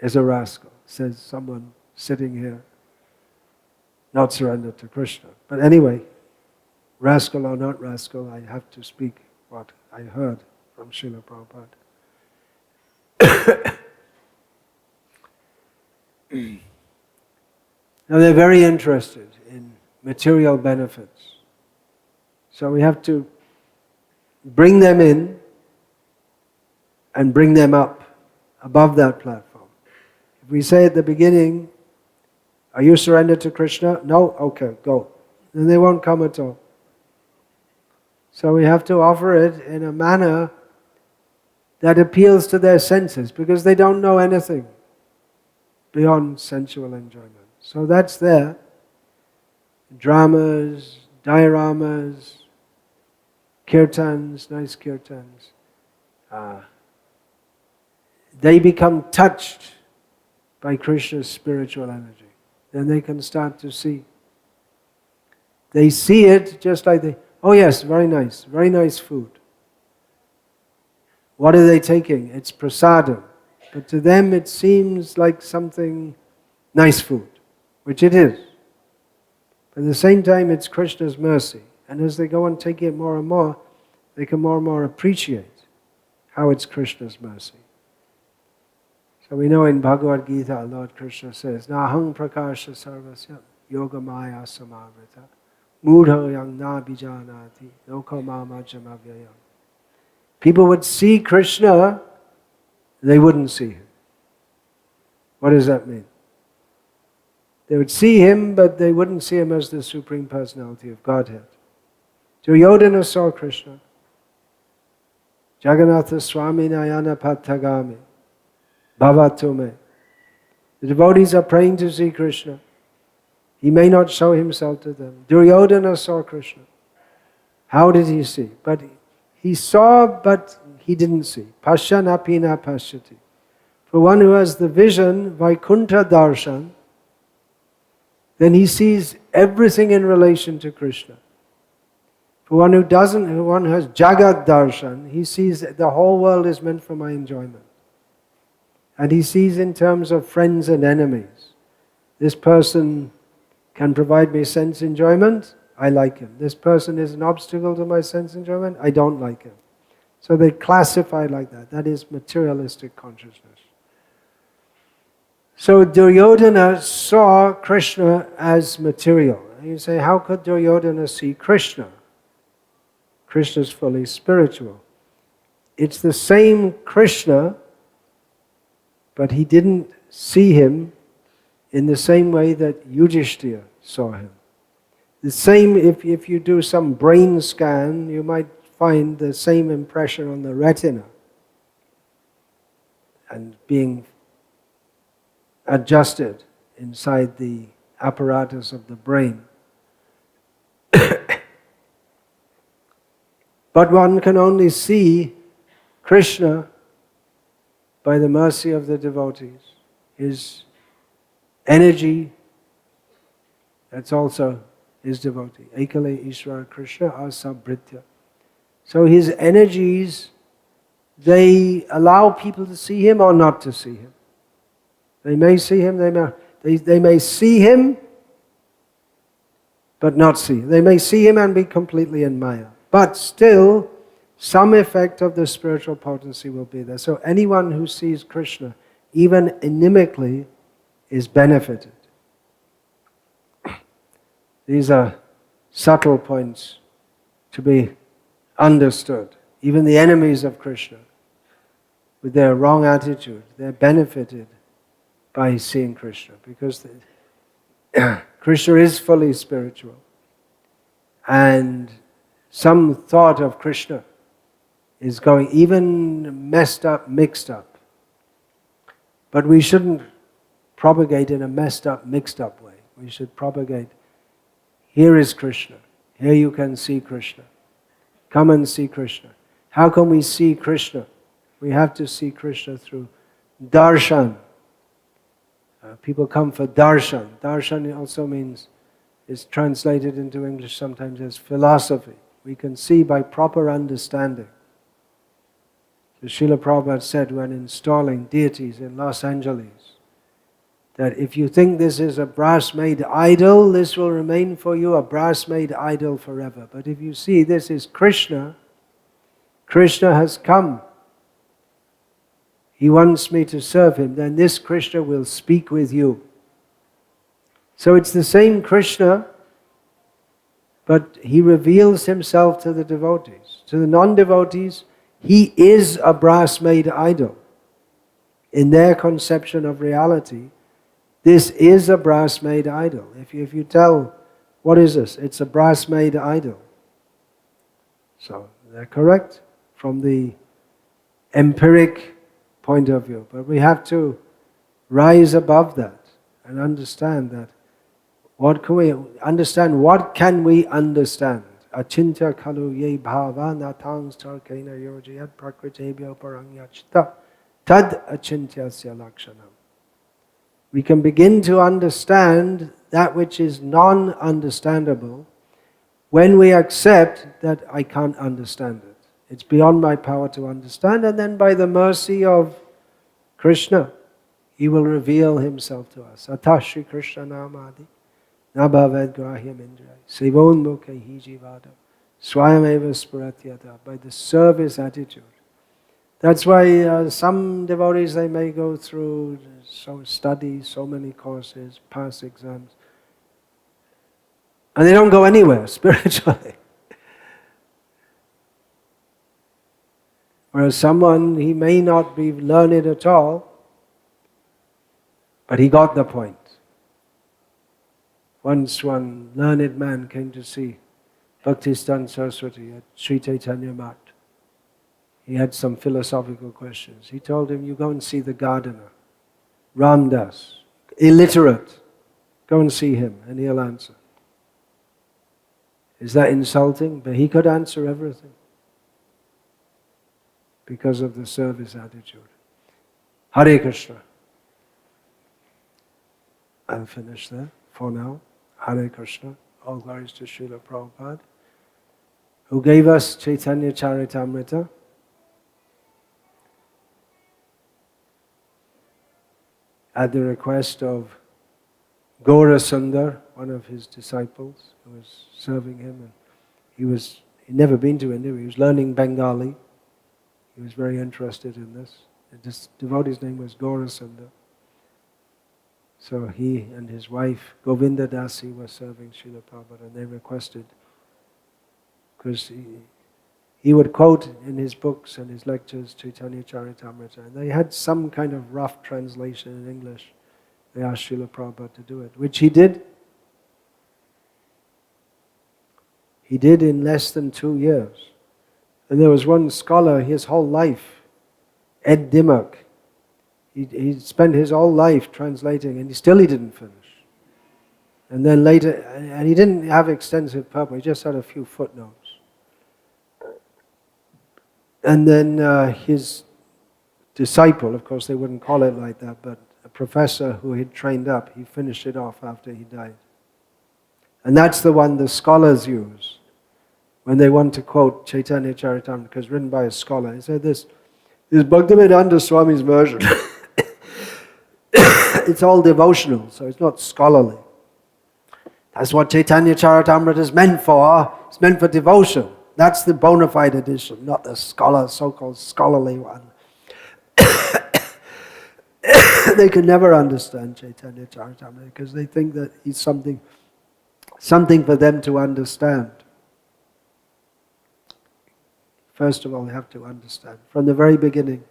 is a rascal, says someone sitting here, not surrendered to Krishna. But anyway, rascal or not rascal, I have to speak what I heard from Srila Prabhupada. Now they're very interested in material benefits. So we have to bring them in and bring them up above that platform. If we say at the beginning, are you surrendered to Krishna? No? Okay, go. Then they won't come at all. So we have to offer it in a manner that appeals to their senses because they don't know anything beyond sensual enjoyment. So that's there. Dramas, dioramas, kirtans, nice kirtans. They become touched by Krishna's spiritual energy. Then they can start to see. They see it just like they, oh yes, very nice food. What are they taking? It's prasadam. But to them it seems like something nice food, which it is. But at the same time it's Krishna's mercy. And as they go on taking it more and more, they can more and more appreciate how it's Krishna's mercy. So we know in Bhagavad Gita, Lord Krishna says, Nahang prakasha sarvasya yoga maya samavrita mudha yang na bijanati loko mamajam avyayam. People would see Krishna, they wouldn't see him. What does that mean? They would see him, but they wouldn't see him as the Supreme Personality of Godhead. Duryodhana saw Krishna. Jagannatha Swami Nayana Patagami. Bhavatume. The devotees are praying to see Krishna. He may not show himself to them. Duryodhana saw Krishna. How did he see? But he saw, but he didn't see. Pasyanapina pasyati. For one who has the vision, Vaikuntha darshan, then he sees everything in relation to Krishna. For one who doesn't, one who has Jagat darshan, he sees that the whole world is meant for my enjoyment. And he sees in terms of friends and enemies. This person can provide me sense enjoyment, I like him. This person is an obstacle to my sense enjoyment, I don't like him. So they classify like that. That is materialistic consciousness. So Duryodhana saw Krishna as material. And you say, how could Duryodhana see Krishna? Krishna is fully spiritual. It's the same Krishna, but he didn't see him in the same way that Yudhishthira saw him. The same, if you do some brain scan, you might find the same impression on the retina and being adjusted inside the apparatus of the brain. But one can only see Krishna by the mercy of the devotees. His energy, that's also his devotee. Ekale Ishvara Krishna asabhritya. So his energies, they allow people to see him or not to see him. They may see him, they may see him, but not see. They may see him and be completely in Maya. But still, some effect of the spiritual potency will be there. So anyone who sees Krishna, even inimically, is benefited. These are subtle points to be understood. Even the enemies of Krishna, with their wrong attitude, they're benefited by seeing Krishna, because Krishna is fully spiritual. And some thought of Krishna is going even messed up, mixed up. But we shouldn't propagate in a messed up, mixed up way. We should propagate, here is Krishna. Here you can see Krishna. Come and see Krishna. How can we see Krishna? We have to see Krishna through darshan. People come for darshan. Darshan also means, is translated into English sometimes as philosophy. We can see by proper understanding. So Srila Prabhupada said when installing deities in Los Angeles, that if you think this is a brass-made idol, this will remain for you a brass-made idol forever. But if you see this is Krishna, Krishna has come. He wants me to serve him, then this Krishna will speak with you. So it's the same Krishna, but he reveals himself to the devotees. To the non-devotees, he is a brass-made idol. In their conception of reality, this is a brass-made idol. If you tell, what is this? It's a brass-made idol. So they're correct from the empiric point of view. But we have to rise above that and understand that. What can we understand? What can we understand? Achintya khalu ye bhava natangs tarkena yojayat prakritebhyo parangyachta tad achintyasya lakshanam. We can begin to understand that which is non-understandable when we accept that I can't understand it. It's beyond my power to understand, and then by the mercy of Krishna, he will reveal himself to us. Atashri Krishna namadi nabhavad grahyam indriya sevon mukhi jivada swayameva spuratyata. By the service attitude. That's why some devotees, they may go through so many courses, pass exams, and they don't go anywhere spiritually. Whereas someone, he may not be learned at all, but he got the point. Once one learned man came to see Bhakti Saraswati at Sri Chaitanya Mat. He had some philosophical questions. He told him, you go and see the gardener, Ramdas, illiterate. Go and see him and he'll answer. Is that insulting? But he could answer everything because of the service attitude. Hare Krishna. I'll finish there for now. Hare Krishna. All glories to Srila Prabhupada, who gave us Chaitanya Charitamrita. At the request of Gaura-lila, one of his disciples, who was serving him, and he'd never been to India. He was learning Bengali. He was very interested in this. This devotee's name was Gaura-lila. So he and his wife Govinda Dasi were serving Srila Prabhupada, and they requested, because he would quote in his books and his lectures Chaitanya Charitamrita, and they had some kind of rough translation in English. They asked Srila Prabhupada to do it, which he did. He did in less than 2 years. And there was one scholar, his whole life, Ed Dimmock, he spent his whole life translating, and he didn't finish. And then later, and he didn't have extensive purpose, he just had a few footnotes. And then his disciple, of course they wouldn't call it like that, but a professor who he'd trained up, he finished it off after he died. And that's the one the scholars use when they want to quote Chaitanya Charitamrita, because written by a scholar. He said this is Bhaktivedanta Swami's version. it's all devotional, so it's not scholarly. That's what Chaitanya Charitamrita is meant for. It's meant for devotion. That's the bona fide edition, not the so-called scholarly one. They can never understand Chaitanya Charitamrita because they think that he's something for them to understand. First of all, you have to understand from the very beginning.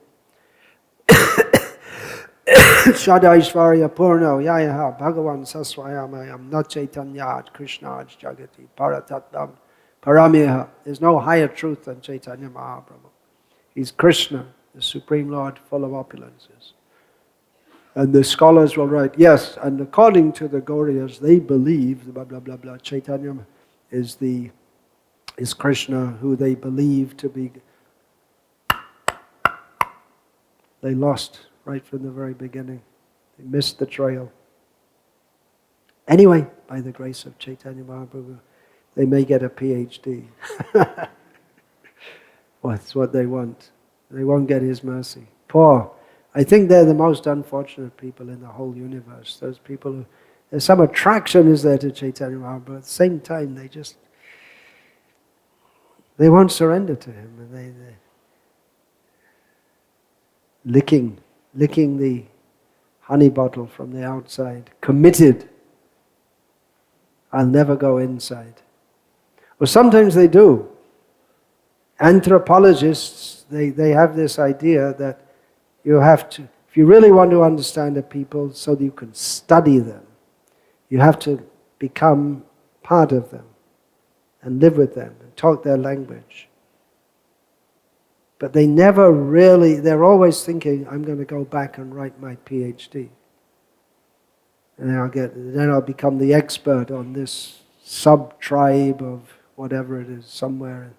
Shadaishvarya Purno Yayaha Bhagavan Saswayamayam Na Chaitanyad Krishnad Jagati Paratatam Paramiha. There's no higher truth than Chaitanya Mahaprabhu. He's Krishna, the Supreme Lord, full of opulences. And the scholars will write, yes, and according to the Gauriyas, they believe, blah, blah, blah, blah, Chaitanya is Krishna, who they believe to be. They lost right from the very beginning. They missed the trail. Anyway, by the grace of Chaitanya Mahaprabhu, they may get a PhD. Well, that's what they want. They won't get his mercy. Poor. I think they're the most unfortunate people in the whole universe. Those people who, there's some attraction is there to Chaitanya Mahaprabhu. At the same time, they won't surrender to him. And they're licking the honey bottle from the outside, committed. I'll never go inside. Or sometimes they do. Anthropologists, they have this idea that you have to, if you really want to understand a people so that you can study them, you have to become part of them and live with them and talk their language. But they never really, they're always thinking, I'm going to go back and write my PhD. And then I'll become the expert on this sub-tribe of whatever it is, somewhere.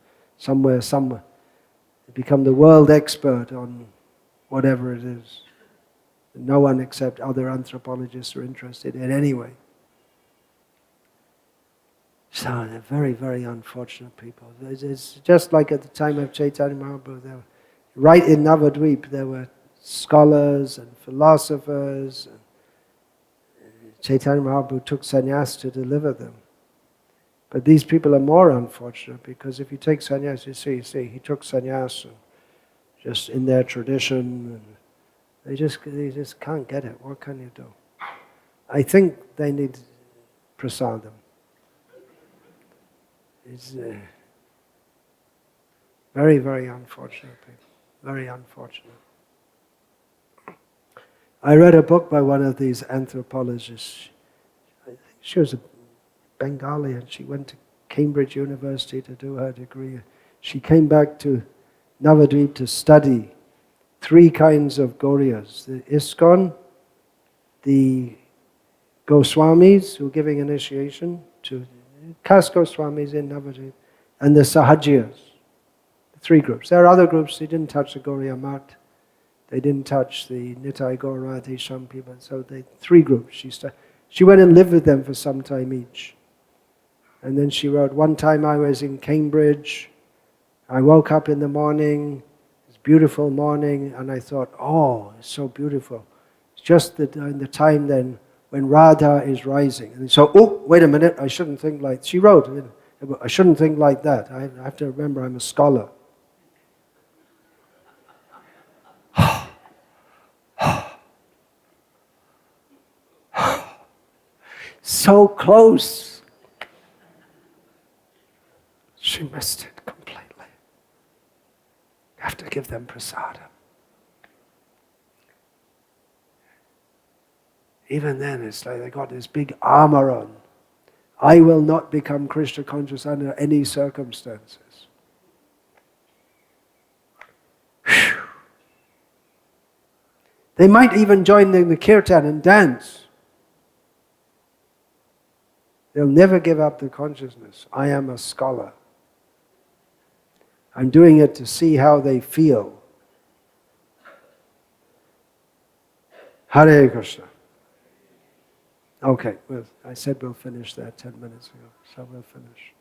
Become the world expert on whatever it is. No one except other anthropologists are interested in anyway. So they're very, very unfortunate people. It's just like at the time of Chaitanya Mahaprabhu, right in Navadvip, there were scholars and philosophers. And Chaitanya Mahaprabhu took sannyas to deliver them. But these people are more unfortunate because if you take sannyas, you see, he took sannyas just in their tradition, and they just can't get it. What can you do? I think they need prasadam. It's very, very unfortunate people. Very unfortunate. I read a book by one of these anthropologists. I think she was a Bengali and she went to Cambridge University to do her degree. She came back to Navadvip to study 3 kinds of Gauriyas. The ISKCON, the Goswamis who are giving initiation to caste Goswamis in Navadvip, and the Sahajiyas. 3 groups. There are other groups, they didn't touch the Gauriya Mat, they didn't touch the Nitai Gaurati Sham people, so 3 groups. She went and lived with them for some time each. And then she wrote, one time I was in Cambridge, I woke up in the morning, it's a beautiful morning, and I thought, oh, it's so beautiful. It's just in the time then when Radha is rising. And so, oh, wait a minute, I shouldn't think like, she wrote, I shouldn't think like that. I have to remember I'm a scholar. So close. She missed it completely. You have to give them prasadam. Even then, it's like they got this big armor on. I will not become Krishna conscious under any circumstances. Whew. They might even join in the kirtan and dance. They'll never give up the consciousness. I am a scholar. I'm doing it to see how they feel. Hare Krishna. Okay, well, I said we'll finish that 10 minutes ago, so we'll finish.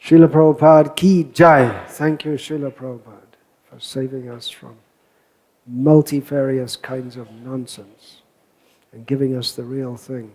Srila Prabhupada ki jai. Thank you, Srila Prabhupada, for saving us from multifarious kinds of nonsense and giving us the real thing.